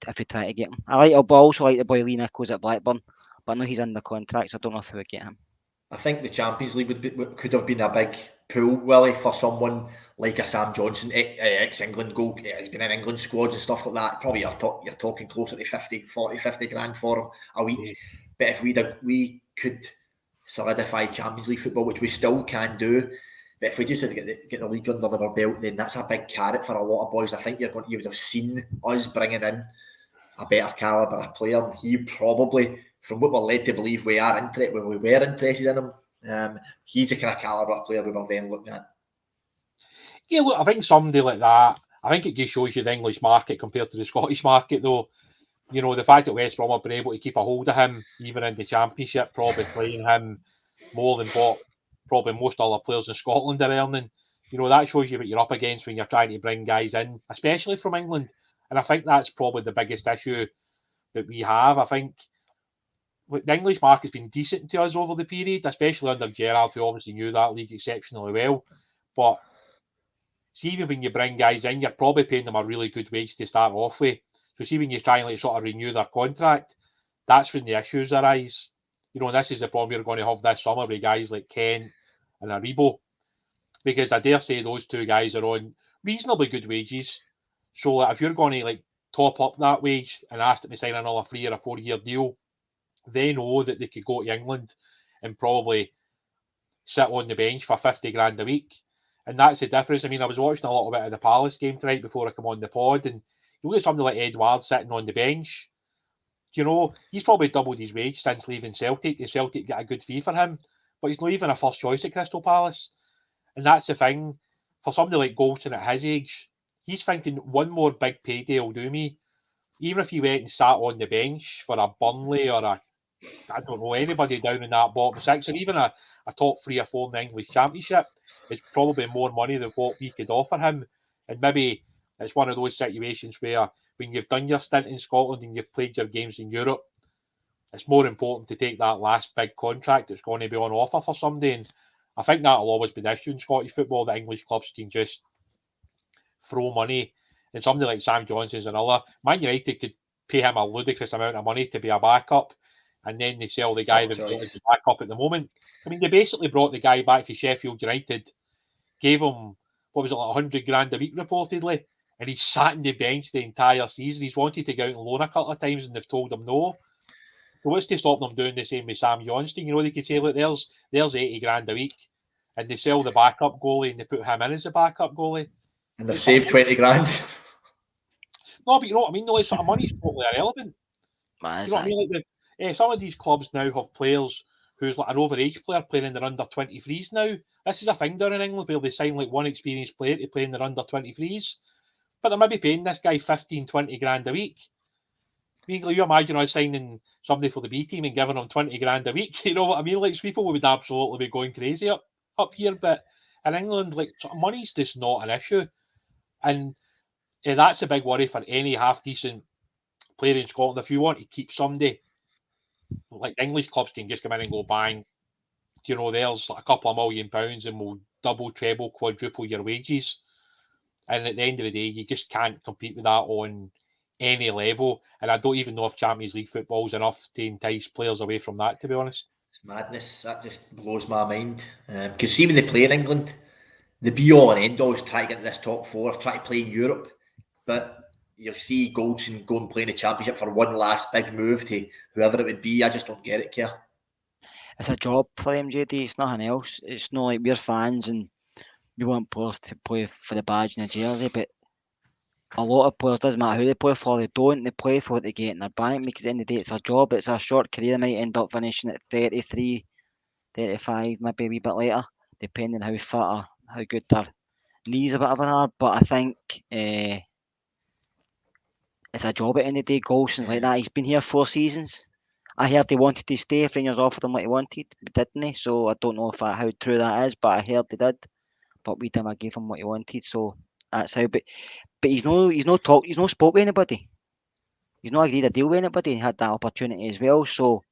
if we try to get him. I also like the boy Lee Nichols at Blackburn, but I know he's under contract, so I don't know if we would get him. I think the Champions League could have been a big pull, Willie, for someone like a Sam Johnstone, ex-England goal. He's been in England squads and stuff like that. Probably you're talking closer to 50 grand for him a week. Yeah. But if we could solidify Champions League football, which we still can do, but if we just had to get the league under our belt, then that's a big carrot for a lot of boys. I think you would have seen us bringing in a better calibre of player. And he probably, from what we're led to believe, when we were interested in him, he's the kind of calibre player we were then looking at. Yeah, look, I think somebody like that, I think it just shows you the English market compared to the Scottish market, though. You know, the fact that West Brom have been able to keep a hold of him, even in the Championship, probably playing him more than what probably most other players in Scotland are earning. You know, that shows you what you're up against when you're trying to bring guys in, especially from England. And I think that's probably the biggest issue that we have. I think the English market's been decent to us over the period, especially under Gerrard, who obviously knew that league exceptionally well. But see, even when you bring guys in, you're probably paying them a really good wage to start off with. So see, when you're trying to sort of renew their contract, that's when the issues arise. You know, this is the problem you're going to have this summer with guys like Kent and Aribo, because I dare say those two guys are on reasonably good wages. So like, if you're going to top up that wage and ask them to sign another 3 or a 4 year deal, they know that they could go to England and probably sit on the bench for 50 grand a week. And that's the difference. I mean, I was watching a little bit of the Palace game tonight before I come on the pod, and you look at somebody like Edouard sitting on the bench. You know, he's probably doubled his wage since leaving Celtic. The Celtic get a good fee for him, but he's not even a first choice at Crystal Palace. And that's the thing. For somebody like Goldson at his age, he's thinking one more big payday will do me. Even if he went and sat on the bench for a Burnley or I don't know, anybody down in that bottom six, or even a top 3 or 4 in the English Championship, is probably more money than what we could offer him. And maybe it's one of those situations where when you've done your stint in Scotland and you've played your games in Europe, it's more important to take that last big contract that's going to be on offer for somebody. And I think that'll always be the issue in Scottish football, that English clubs can just throw money. And somebody like Sam Johnstone is another. Man United could pay him a ludicrous amount of money to be a backup, and then they sell the guy they've got as the backup at the moment. I mean, they basically brought the guy back to Sheffield United, gave him, what was it, like 100 grand a week reportedly, and he's sat on the bench the entire season. He's wanted to go out and loan a couple of times, and they've told him no. So what's to stop them doing the same with Sam Johnstone? You know, they could say, look, there's 80 grand a week, and they sell the backup goalie, and they put him in as the backup goalie. And they've saved 20 grand. No, but you know what I mean? No, it's sort of money's totally irrelevant. You know what I mean? Like some of these clubs now have players who's like an overage player playing in their under 23s now. This is a thing down in England where they sign like one experienced player to play in their under 23s. But they might be paying this guy 15, 20 grand a week. I mean, you imagine us signing somebody for the B team and giving him 20 grand a week. You know what I mean? Like, people would absolutely be going crazy up here. But in England, like, money's just not an issue. And that's a big worry for any half-decent player in Scotland. If you want to keep somebody, like English clubs can just come in and go bang, you know, there's a couple of £1 million and we'll double, treble, quadruple your wages. And at the end of the day, you just can't compete with that on any level. And I don't even know if Champions League football is enough to entice players away from that, to be honest. It's madness. That just blows my mind. Because see, when they play in England, the be-all and end-all is try to get into this top four, try to play in Europe. But you'll see Goldson go and play in the Championship for one last big move to whoever it would be. I just don't get it, Kerr. It's a job for them, JD. It's nothing else. It's not like we're fans and we want players to play for the badge and the jersey, but a lot of players, doesn't matter who they play for, they play for what they get in their bank, because at the end of the day, it's a job, it's a short career. They might end up finishing at 33, 35, maybe a wee bit later, depending how fit or how good their knees or whatever are. But I think it's a job at the end of the day. Golson's like that. He's been here 4 seasons. I heard they wanted to stay if Rangers offered him what he wanted, but didn't they? So I don't know if how true that is, but I heard they did. But we didn't give him what he wanted, so that's how. But he's no spoke with anybody. He's not agreed a deal with anybody. He had that opportunity as well. So,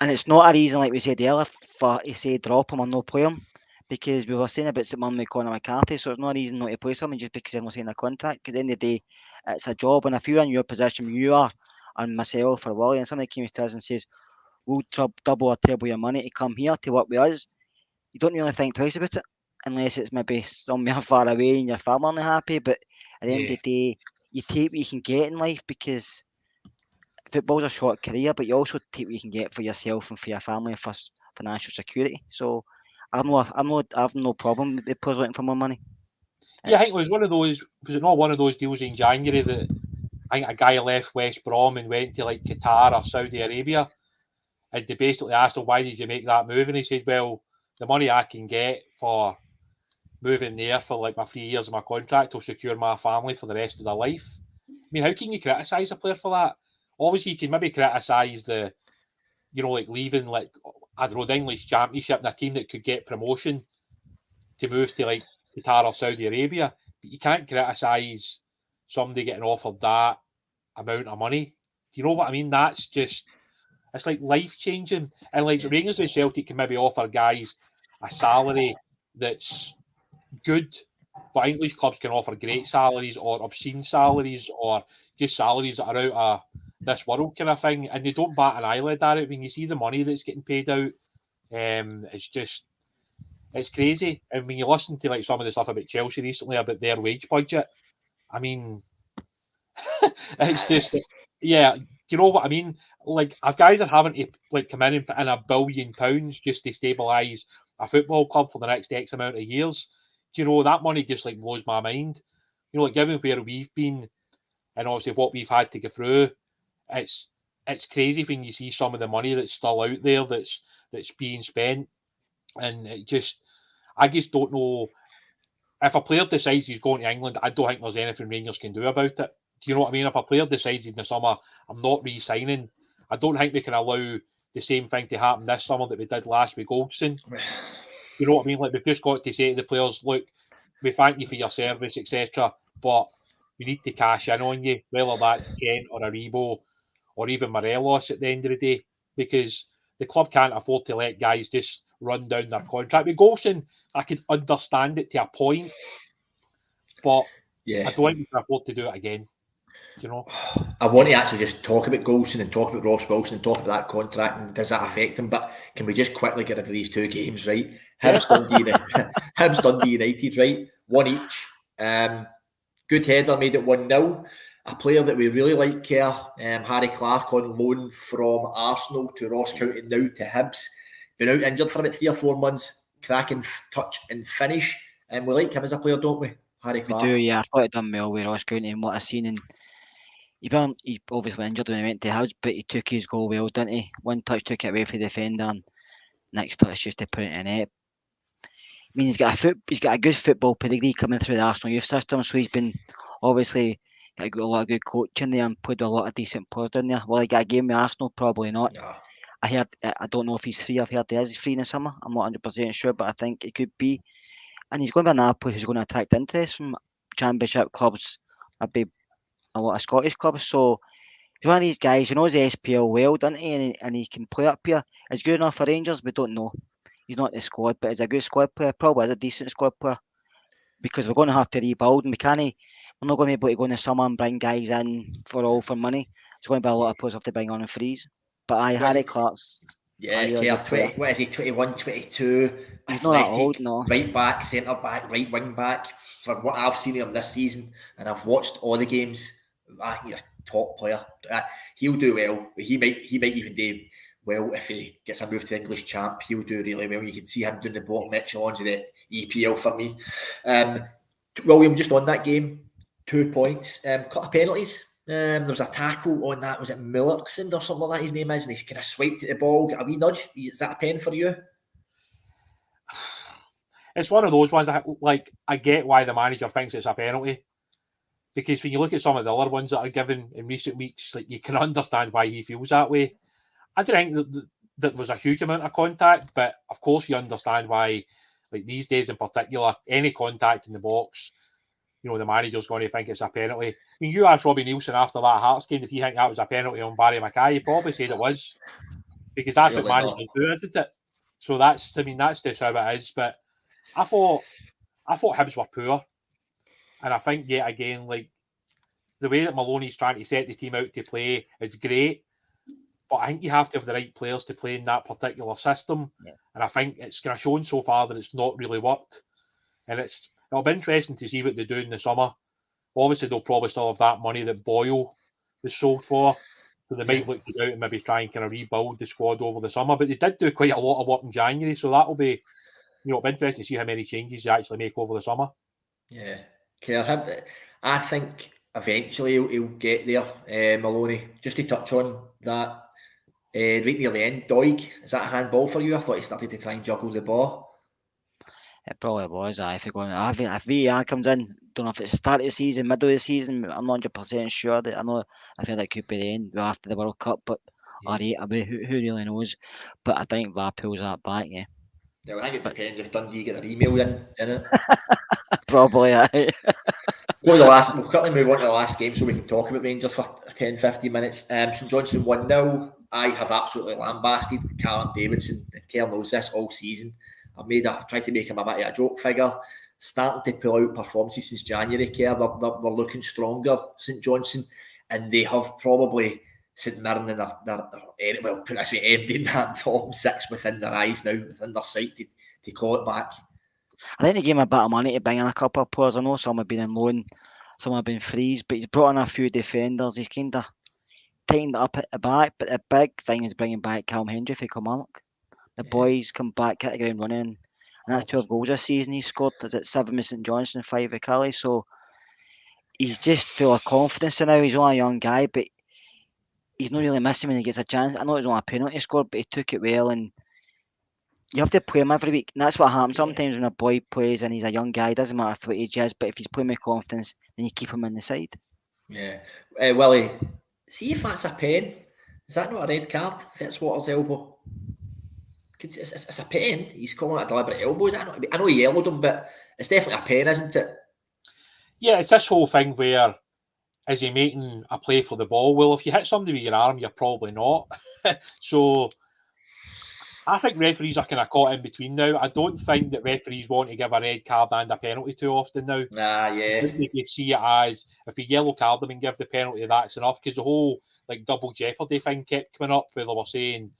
and it's not a reason, like we said earlier, for to say drop him or no play him, because we were saying about St Mirren with Conor McCarthy. So it's not a reason not to play someone just because they're not signing a contract. Because at the end of the day, it's a job, and if you're in your position, you are, and myself or Willie, and somebody came to us and says, "We'll double or treble your money to come here to work with us," you don't really think twice about it, unless it's maybe somewhere far away and your family aren't happy. But at the end of the day, you take what you can get in life, because football's a short career, but you also take what you can get for yourself and for your family and for financial security. So I've no problem with players looking for more money. Yeah, I think it was one of those. Was it not one of those deals in January that I think a guy left West Brom and went to like Qatar or Saudi Arabia, and they basically asked him, "Why did you make that move?" And he said, "Well, the money I can get for moving there for like my 3 years of my contract will secure my family for the rest of their life." I mean, how can you criticise a player for that? Obviously, you can maybe criticise the, you know, like leaving, like, I don't know, the English Championship and a team that could get promotion to move to like Qatar or Saudi Arabia, but you can't criticise somebody getting offered that amount of money. Do you know what I mean? That's just, it's like life changing. And like Rangers and Celtic can maybe offer guys a salary that's good, but English clubs can offer great salaries or obscene salaries or just salaries that are out of this world kind of thing, and they don't bat an eyelid at it when you see the money that's getting paid out. It's crazy. And when you listen to like some of the stuff about Chelsea recently about their wage budget, I mean, it's just, yeah, do you know what I mean? Like, a guy that having to like come in and put in £1 billion just to stabilise a football club for the next X amount of years. Do you know, that money just like blows my mind. You know, like given where we've been and obviously what we've had to go through, it's crazy when you see some of the money that's still out there that's being spent, and I just don't know. If a player decides he's going to England, I don't think there's anything Rangers can do about it. Do you know what I mean? If a player decides in the summer, I'm not re-signing, I don't think we can allow the same thing to happen this summer that we did last with Goldson. You know what I mean? Like, we've just got to say to the players, look, we thank you for your service, etc., but we need to cash in on you, whether that's Kent or Aribo or even Morelos at the end of the day, because the club can't afford to let guys just run down their contract. With Goldson, I could understand it to a point, but I don't think we can afford to do it again. You know, I want to actually just talk about Goldson and talk about Ross Wilson and talk about that contract and does that affect him. But can we just quickly get rid of these 2 games, right? Hibs Dundee United, right? 1 each. Good header, made it 1-0. A player that we really like, Kerr, Harry Clark, on loan from Arsenal to Ross County, now to Hibs. Been out injured for about 3 or 4 months. Cracking touch and finish. And we like him as a player, don't we? Harry Clark. We do, yeah. I thought he'd done well with Ross County and what I've seen. And he obviously injured when he went to Hibs, but he took his goal well, didn't he? One touch took it away from the defender, and next touch just to put it in net. I mean, he's got a good football pedigree coming through the Arsenal youth system, so he's been obviously got a lot of good coaching there and played with a lot of decent players down there. Will he get a game with Arsenal? Probably not. No. I don't know if he's free. I've heard he is free in the summer. I'm not 100% sure, but I think it could be. And he's going to be another player who's going to attract interest from Championship clubs, maybe a lot of Scottish clubs. So He's one of these guys who knows the SPL well, doesn't he? And he can play up here. Is good enough for Rangers? We don't know. He's not the squad, but he's a good squad player. Probably is a decent squad player. Because we're going to have to rebuild and we're not going to be able to go in the summer and bring guys in for money. There's going to be a lot of players have to bring on in freeze. But Harry Clark's Kerr, 20, what is he, 21, 22, he's not that old, athletic, no. right back, centre back, right wing back. For what I've seen of him this season, and I've watched all the games, I think he's a top player. He'll do well. He might even do well if he gets a move to the English champ. He'll do really well. You can see him doing the bottom echelons of the EPL for me. William, just on that game, 2 points, couple of penalties. There was a tackle on that. Was it Millerson or something like that? His name is, and he kind of swiped at the ball. Got a wee nudge. Is that a pen for you? It's one of those ones. I get why the manager thinks it's a penalty, because when you look at some of the other ones that are given in recent weeks, like, you can understand why he feels that way. I don't think that there was a huge amount of contact, but of course you understand why. Like these days in particular, any contact in the box, the manager's going to think it's a penalty. I mean, you asked Robbie Neilson after that Hearts game, did he think that was a penalty on Barry Mackay? He probably said it was, because that's what managers do, isn't it? So that's just how it is. But I thought Hibs were poor, and I think yet again, like, the way that Maloney's trying to set the team out to play is great, but I think you have to have the right players to play in that particular system. Yeah. And I think it's kind of shown so far that it's not really worked. And it'll be interesting to see what they do in the summer. Obviously, they'll probably still have that money that Boyle was sold for. So they might look to go out and maybe try and kind of rebuild the squad over the summer. But they did do quite a lot of work in January. So that'll be, it'll be interesting to see how many changes you actually make over the summer. Yeah. Kerr, I think eventually he'll get there, Maloney. Just to touch on that, right near the end, Doig, is that a handball for you? I thought he started to try and juggle the ball. It probably was. If VAR comes in, don't know if it's the start of the season, middle of the season, I'm not 100% sure. I think that could be the end after the World Cup, but who really knows? But I think VAR pulls that back, yeah. Yeah, I think it depends if Dundee get their email in it. Probably, aye. We'll quickly move on to the last game so we can talk about Rangers for 10-15 minutes. St Johnstone 1-0. I have absolutely lambasted Callum Davidson, and Kerr knows this, all season. I've tried to make him a bit of a joke figure. Starting to pull out performances since January, Kerr. They're looking stronger, St Johnstone, and they have probably St Mirren and put this way, ending that bottom six within their eyes now, within their sight to call it back. I think they gave him a bit of money to bring in a couple of players. I know some have been in loan, some have been freeze, but he's brought in a few defenders. He's kind of tightened it up at the back, but the big thing is bringing back Callum Hendry for Kilmarnock. The boys come back, hit the ground running, and that's 12 goals this season he scored. That's 7 with St Johnstone, 5 with Cali. So he's just full of confidence now. He's only a young guy, but he's not really missing when he gets a chance. I know it was only a penalty scored, but he took it well, and you have to play him every week. And that's what happens sometimes when a boy plays and he's a young guy. It doesn't matter what age he is, but if he's playing with confidence, then you keep him in the side. Yeah. Willie, see if that's a pen. Is that not a red card? Fitzwater's elbow. It's a pen. He's calling it a deliberate elbow. I know he yellowed him, but it's definitely a pen, isn't it? Yeah, it's this whole thing where, is he making a play for the ball? Well, if you hit somebody with your arm, you're probably not. So I think referees are kind of caught in between now. I don't think that referees want to give a red card and a penalty too often now. Yeah. I think they see it as, if you yellow card them and give the penalty, that's enough. Because the whole double jeopardy thing kept coming up where they were saying,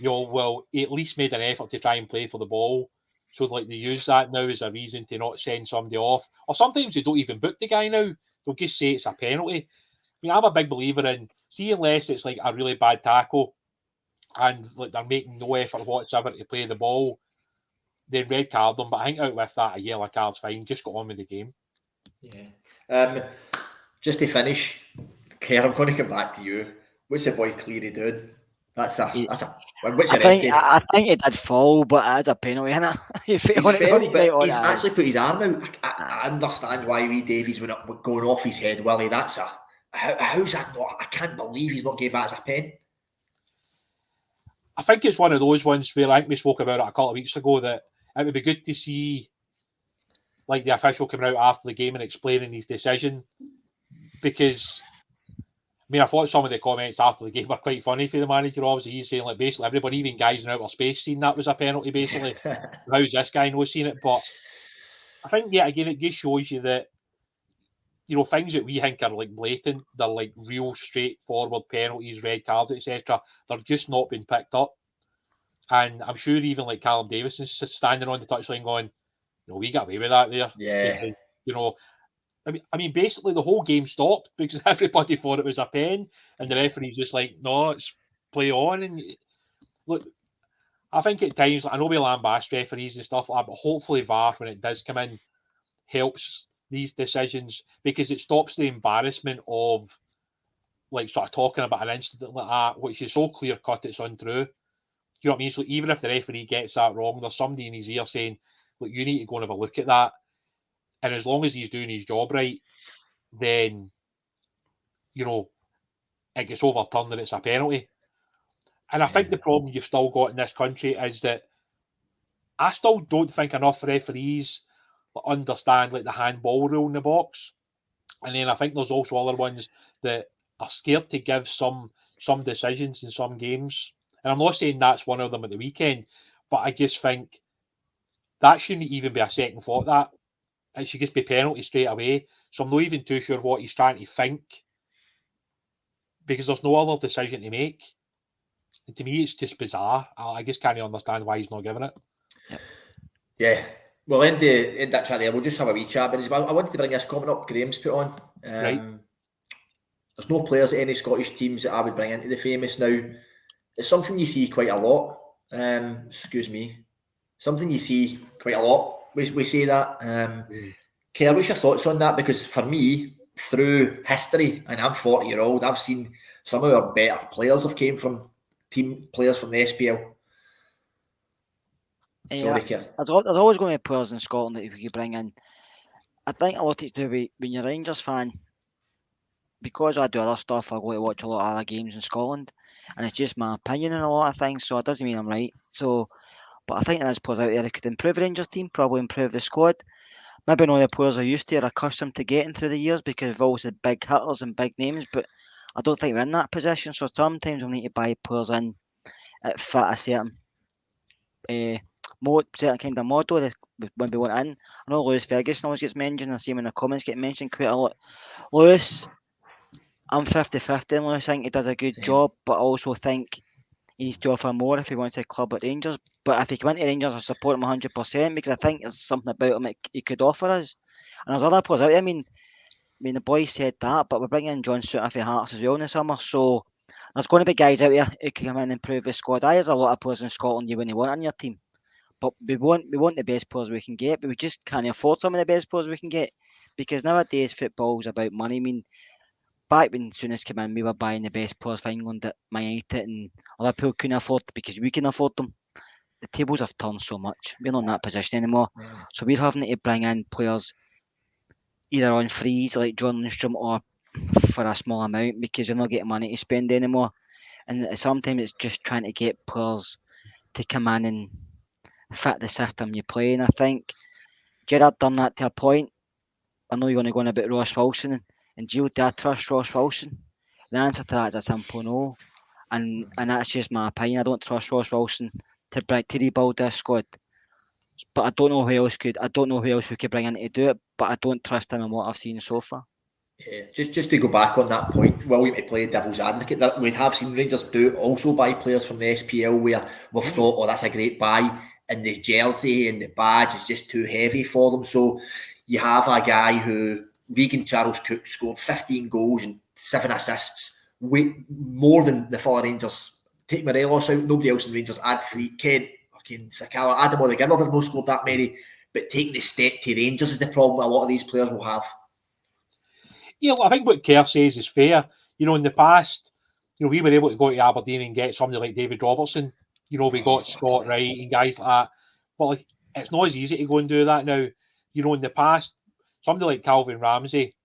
well, he at least made an effort to try and play for the ball. So they use that now as a reason to not send somebody off. Or sometimes they don't even book the guy now. They'll just say it's a penalty. I mean, I'm a big believer in, see, unless it's like a really bad tackle and they're making no effort whatsoever to play the ball, then red card them. But I think out with that, a yellow card's fine. Just go on with the game. Yeah. Just to finish, Kerr, I'm going to come back to you. What's the boy Cleary doing? That's a. I think he did fall, but it's a penalty, isn't it? He's actually put his arm out. I understand why wee Davies went up going off his head, Willie. That's how's that not? I can't believe he's not gave that as a pen. I think it's one of those ones where I think we spoke about it a couple of weeks ago, that it would be good to see the official coming out after the game and explaining his decision, because mean, I thought some of the comments after the game were quite funny for the manager. Obviously, he's saying, like, basically everybody, even guys in outer space, seen that was a penalty, basically. How's this guy not seen it? But I think, yeah, again, it just shows you that, you know, things that we think are like blatant, they're like real straightforward penalties, red cards, etc. They're just not being picked up. And I'm sure even like Callum Davison's standing on the touchline going, you know, we got away with that there. Yeah. Because, you know, I mean, basically the whole game stopped because everybody thought it was a pen, and the referee's just like, no, it's play on. And look, I think at times, I know we lambast referees and stuff like that, but hopefully VAR, when it does come in, helps these decisions because it stops the embarrassment of like sort of talking about an incident like that, which is so clear cut it's untrue. You know what I mean? So even if the referee gets that wrong, there's somebody in his ear saying, look, you need to go and have a look at that. And as long as he's doing his job right, then, you know, it gets overturned and it's a penalty. And I think the problem you've still got in this country is that I still don't think enough referees understand like the handball rule in the box. And then I think there's also other ones that are scared to give some decisions in some games. And I'm not saying that's one of them at the weekend, but I just think that shouldn't even be a second thought. That it should just be penalty straight away. So I'm not even too sure what he's trying to think because there's no other decision to make. And to me, it's just bizarre. I just can't understand why he's not giving it. Yeah. We'll end that chat there. We'll just have a wee chat. But I wanted to bring this comment up Graham's put on. Right. There's no players at any Scottish teams that I would bring into the famous now. It's something you see quite a lot. Excuse me. Something you see quite a lot. We say that. Kerr, what's your thoughts on that? Because for me, through history, and I'm 40-year-old, I've seen some of our better players have came from team players from the SPL. Sorry, Kerr. There's always going to be players in Scotland that we could bring in. I think a lot to do with when you're a Rangers fan. Because I do other stuff, I go to watch a lot of other games in Scotland, and it's just my opinion on a lot of things, so it doesn't mean I'm right. So, but I think there is players out there that could improve the Rangers team, probably improve the squad. Maybe not the players are used to or accustomed to getting through the years because we've always had big hitters and big names, but I don't think we're in that position. So sometimes we need to buy players in that fit a certain kind of model that when we want in. I know Lewis Ferguson always gets mentioned. I see him in the comments get mentioned quite a lot. Lewis, I'm 50-50 and Lewis. I think he does a good job, but I also think he needs to offer more if he wants a club at Rangers. But if he came into Rangers, I support him 100% because I think there's something about him that he could offer us. And there's other players out there. I mean, the boys said that, but we're bringing in Johnstone for Hearts as well in the summer. So there's going to be guys out there who can come in and improve the squad. There's a lot of players in Scotland you wouldn't want on your team. But we want the best players we can get, but we just can't afford some of the best players we can get because nowadays football's about money. I mean, back when Souness came in, we were buying the best players for England at Man United and Liverpool couldn't afford it because we can afford them. The tables have turned so much. We're not in that position anymore. So we're having to bring in players either on frees like John Lundstrom or for a small amount because we're not getting money to spend anymore. And sometimes it's just trying to get players to come in and fit the system you play in. I think Gerrard done that to a point. I know you're going to go on about Ross Wilson and Gio, do I trust Ross Wilson? The answer to that is a simple no. And that's just my opinion. I don't trust Ross Wilson to rebuild this squad. But I don't know who else we could bring in to do it. But I don't trust him in what I've seen so far. Yeah, just to go back on that point, William, to play devil's advocate, that we have seen Rangers do also buy players from the SPL where we've thought, oh, that's a great buy, and the jersey and the badge is just too heavy for them. So you have a guy who, Regan Charles Cook, scored 15 goals and 7 assists, more than the fellow Rangers. Take Morelos out, nobody else in Rangers, add 3, Kent, fucking Sakala, add them all together, they've not scored that many, but taking the step to Rangers is the problem a lot of these players will have. Yeah, well, I think what Kerr says is fair. You know, in the past, you know, we were able to go to Aberdeen and get somebody like David Robertson. You know, we got Scott Wright and guys like that. But like, it's not as easy to go and do that now. You know, in the past, somebody like Calvin Ramsey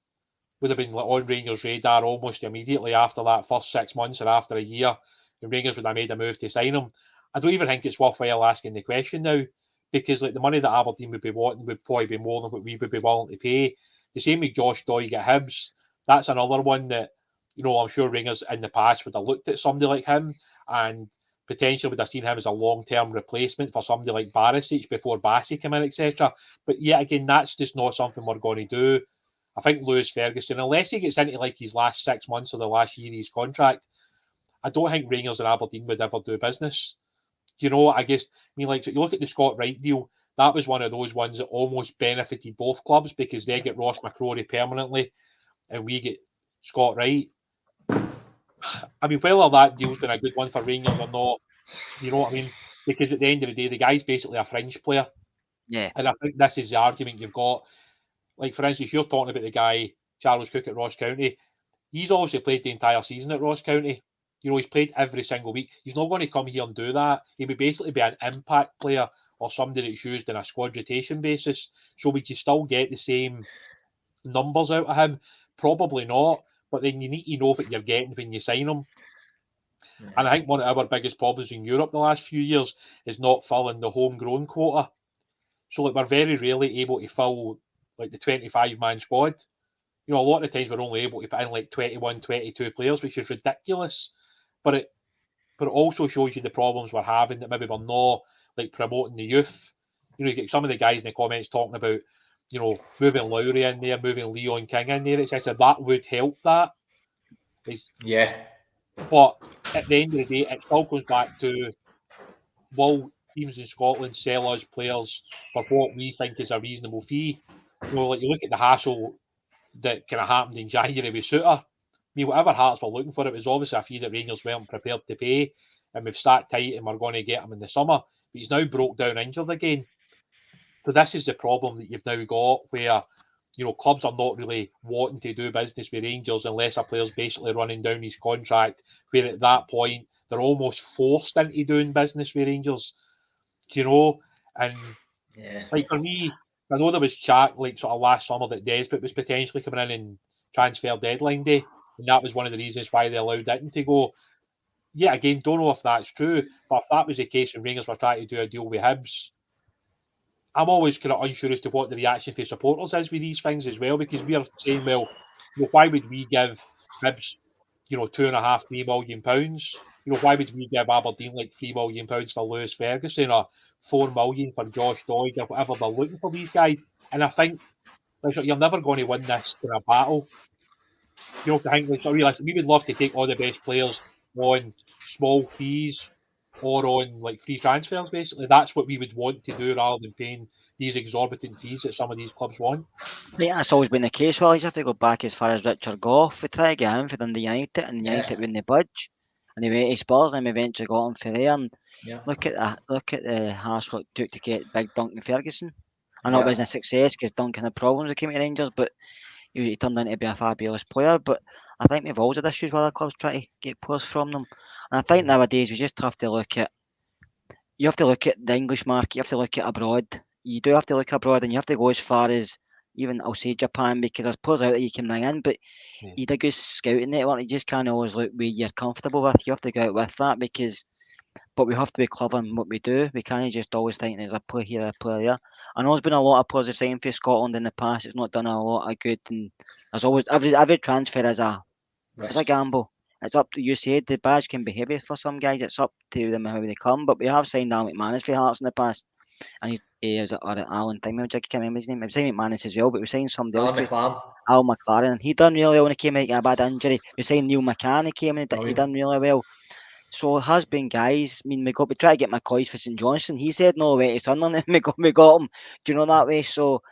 would have been like on Rangers' radar almost immediately after that first 6 months or after a year. And Rangers would have made a move to sign him. I don't even think it's worthwhile asking the question now because like the money that Aberdeen would be wanting would probably be more than what we would be willing to pay. The same with Josh Doig at Hibs. That's another one that, I'm sure Rangers in the past would have looked at somebody like him and potentially would have seen him as a long-term replacement for somebody like Barisic before Bassey came in, etc. But yet again, that's just not something we're going to do. I think Lewis Ferguson, unless he gets into like his last 6 months or the last year of his contract, I don't think Rangers and Aberdeen would ever do business. Like, you look at the Scott Wright deal, that was one of those ones that almost benefited both clubs because they get Ross McCrory permanently and we get Scott Wright. I mean, whether that deal's been a good one for Rangers or not, you know what I mean? Because at the end of the day, the guy's basically a fringe player. Yeah. And I think this is the argument you've got. Like, for instance, you're talking about the guy, Charles Cook at Ross County. He's obviously played the entire season at Ross County. He's played every single week. He's not going to come here and do that. He would basically be an impact player or somebody that's used in a squad rotation basis. So would you still get the same numbers out of him? Probably not. But then you need to know what you're getting when you sign him. Yeah. And I think one of our biggest problems in Europe the last few years is not filling the homegrown quota. So we're very rarely able to fill like the 25-man squad. A lot of the times we're only able to put in like 21, 22 players, which is ridiculous. But it also shows you the problems we're having, that maybe we're not like promoting the youth. You get some of the guys in the comments talking about, moving Lowry in there, moving Leon King in there, etc. That would help that. But at the end of the day, it still goes back to, will teams in Scotland sell us players for what we think is a reasonable fee? Like you look at the hassle that kind of happened in January with Suter. I mean, whatever Hearts were looking for, it was obviously a fee that Rangers weren't prepared to pay, and we've started tight and we're going to get him in the summer. But he's now broke down injured again. So this is the problem that you've now got, where clubs are not really wanting to do business with Rangers unless a player's basically running down his contract, where at that point they're almost forced into doing business with Rangers. And like for me, I know there was chat like sort of last summer that Desperate was potentially coming in transfer deadline day, and that was one of the reasons why they allowed Ditton to go. Yeah, again, don't know if that's true, but if that was the case and Rangers were trying to do a deal with Hibs, I'm always kind of unsure as to what the reaction for supporters is with these things as well, because we are saying, well, why would we give Hibs, £2.5-3 million? Why would we give Aberdeen like £3 million for Lewis Ferguson or $4 million for Josh Doig or whatever they're looking for these guys? And I think you're never going to win this in a battle. I think we would love to take all the best players on small fees or on like free transfers. Basically, that's what we would want to do rather than paying these exorbitant fees that some of these clubs want. Yeah, that's always been the case. Well, you have to go back as far as Richard Gough. We tried to get him for Dundee United, and United wouldn't budge. And he went to Spurs, and we eventually got him for there. And look at the harsh work it took to get big Duncan Ferguson. I know it wasn't a success because Duncan had problems with came to Rangers, but he turned out to be a fabulous player. But I think we've always had issues with other clubs trying to get players from them. And I think nowadays we just have to look at. You have to look at the English market. You have to look at abroad. You do have to look abroad, and you have to go as far as even I'll say Japan, because there's players out there you can bring in, but you need a good scouting network. You just can't always look where you're comfortable with. You have to go out with that but we have to be clever in what we do. We can't just always think there's a player here, a player there. I know there's been a lot of players who've signed for Scotland in the past. It's not done a lot of good, and there's always every transfer is a gamble. It's up to you. Said the badge can be heavy for some guys. It's up to them how they come. But we have signed Al McManus for Hearts in the past. And he was Alan Time, I can't remember his name. We've signed McManus as well, but we signed somebody else. Al McLaren. And he done really well when he came out of a bad injury. We signed Neil McCann, he came in, he done really well. So it has been guys. I mean, we tried to get McCoy for St Johnstone. He said no way to Sunderland, and we got him. Do you know that way? So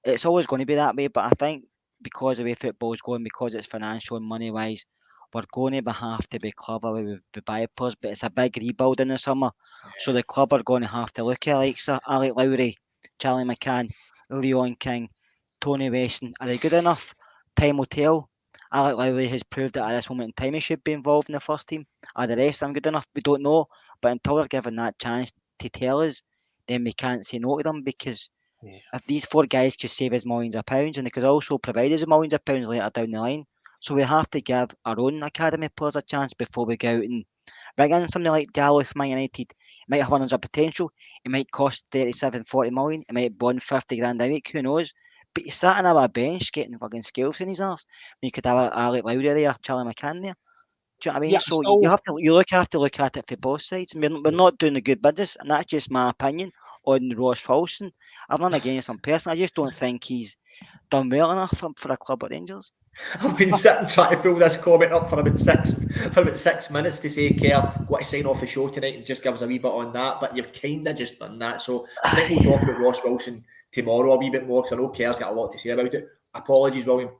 it's always going to be that way. But I think because the way football's going, because it's financial and money wise, we're going to have to be clever with buy players, but it's a big rebuild in the summer. So the club are going to have to look at Alexa, Alec Lowry, Charlie McCann, Leon King, Tony Weston. Are they good enough? Time will tell. Alec Lowry has proved that at this moment in time he should be involved in the first team. Are the rest of them good enough? We don't know. But until they're given that chance to tell us, then we can't say no to them, because if these four guys could save us millions of pounds, and they could also provide us with millions of pounds later down the line. So we have to give our own academy players a chance before we go out and bring in something like Diallo from Man United. It might have one of potential. It might cost 37, 40 million. It might burn 50 grand a week. Who knows? But you sat on our bench getting fucking scales in his arse. You could have Alec Lowry there, Charlie McCann there. Do you know what I mean? Yeah, so still, you have to look at it for both sides. We're not doing the good business, and that's just my opinion on Ross Wilson. I'm not against him personally. I just don't think he's done well enough for a club at Rangers. I've been sitting trying to pull this comment up for about 6 minutes to say, Kerr, got to sign off the show tonight and just give us a wee bit on that, but you've kind of just done that. So I think we'll talk about Ross Wilson tomorrow a wee bit more, because I know Kerr's got a lot to say about it. Apologies, William.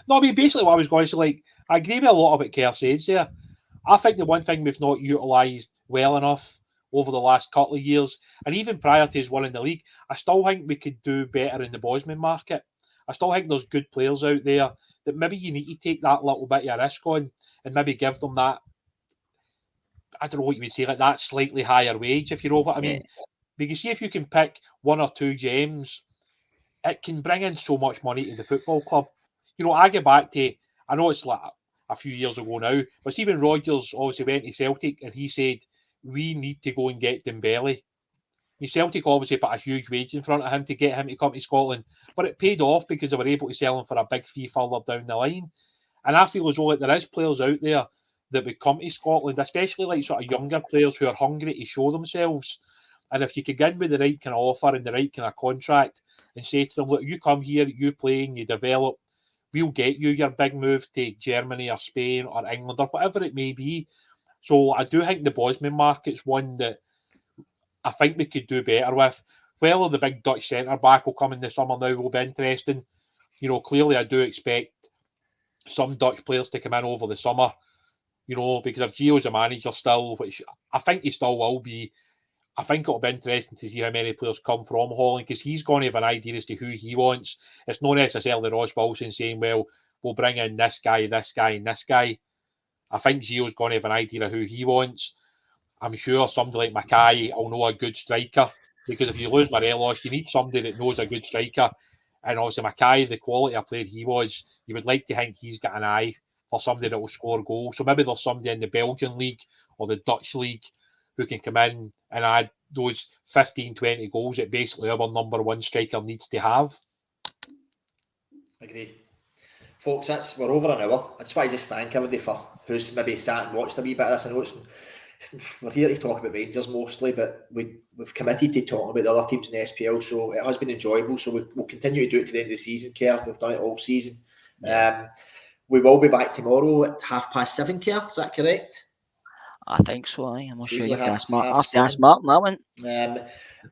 No, I mean, basically what I was going to say, like, I agree with a lot of what Kerr says there. I think the one thing we've not utilised well enough over the last couple of years, and even prior to his winning the league, I still think we could do better in the Bosman market. I still think there's good players out there that maybe you need to take that little bit of a risk on and maybe give them that, I don't know what you would say, like that slightly higher wage, if you know what I mean. Because see, if you can pick one or two gems, it can bring in so much money to the football club. You know, I get back to, I know it's like a few years ago now, but Stephen Rodgers obviously went to Celtic and he said, we need to go and get Dembele. Celtic obviously put a huge wage in front of him to get him to come to Scotland, but it paid off because they were able to sell him for a big fee further down the line. And I feel as though like, there is players out there that would come to Scotland, especially like sort of younger players who are hungry to show themselves. And if you could get in with the right kind of offer and the right kind of contract and say to them, look, you come here, you play and you develop, we'll get you your big move to Germany or Spain or England or whatever it may be. So I do think the Bosman market's one that I think we could do better with. Whether the big Dutch centre-back will come in the summer now will be interesting. You know, clearly I do expect some Dutch players to come in over the summer, you know, because if Gio's a manager still, which I think he still will be, I think it'll be interesting to see how many players come from Holland, because he's going to have an idea as to who he wants. It's not necessarily Ross Wilson saying, well, we'll bring in this guy, and this guy. I think Gio's going to have an idea of who he wants. I'm sure somebody like Mackay will know a good striker, because if you lose Morelos, you need somebody that knows a good striker. And also Mackay, the quality of player he was, you would like to think he's got an eye for somebody that will score goals. So maybe there's somebody in the Belgian league or the Dutch league who can come in and add those 15, 20 goals that basically our number one striker needs to have. Agree. Folks, we're over an hour. I just want to thank everybody for who's maybe sat and watched a wee bit of this. I know we're here to talk about Rangers mostly, but we've committed to talking about the other teams in the SPL, so it has been enjoyable. So we'll continue to do it to the end of the season, Kerr. We've done it all season. We will be back tomorrow at 7:30, Kerr. Is that correct? I think so. I'm not sure. You have to ask Mark on that one.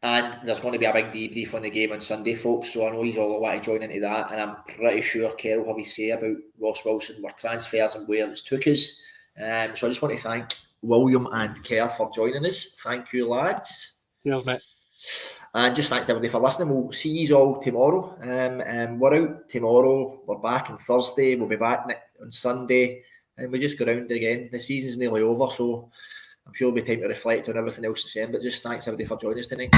And there's going to be a big debrief on the game on Sunday, folks. So I know he's all want to join into that, and I'm pretty sure Kerr will have his say about Ross Wilson, where transfers and where it's took us. So I just want to thank William and Kerr for joining us. Thank you, lads. Cheers, mate. And just thanks everybody for listening. We'll see you all tomorrow. We're out tomorrow. We're back on Thursday. We'll be back on Sunday. And we just go round again. The season's nearly over, so I'm sure it'll be time to reflect on everything else the same. But just thanks everybody for joining us tonight.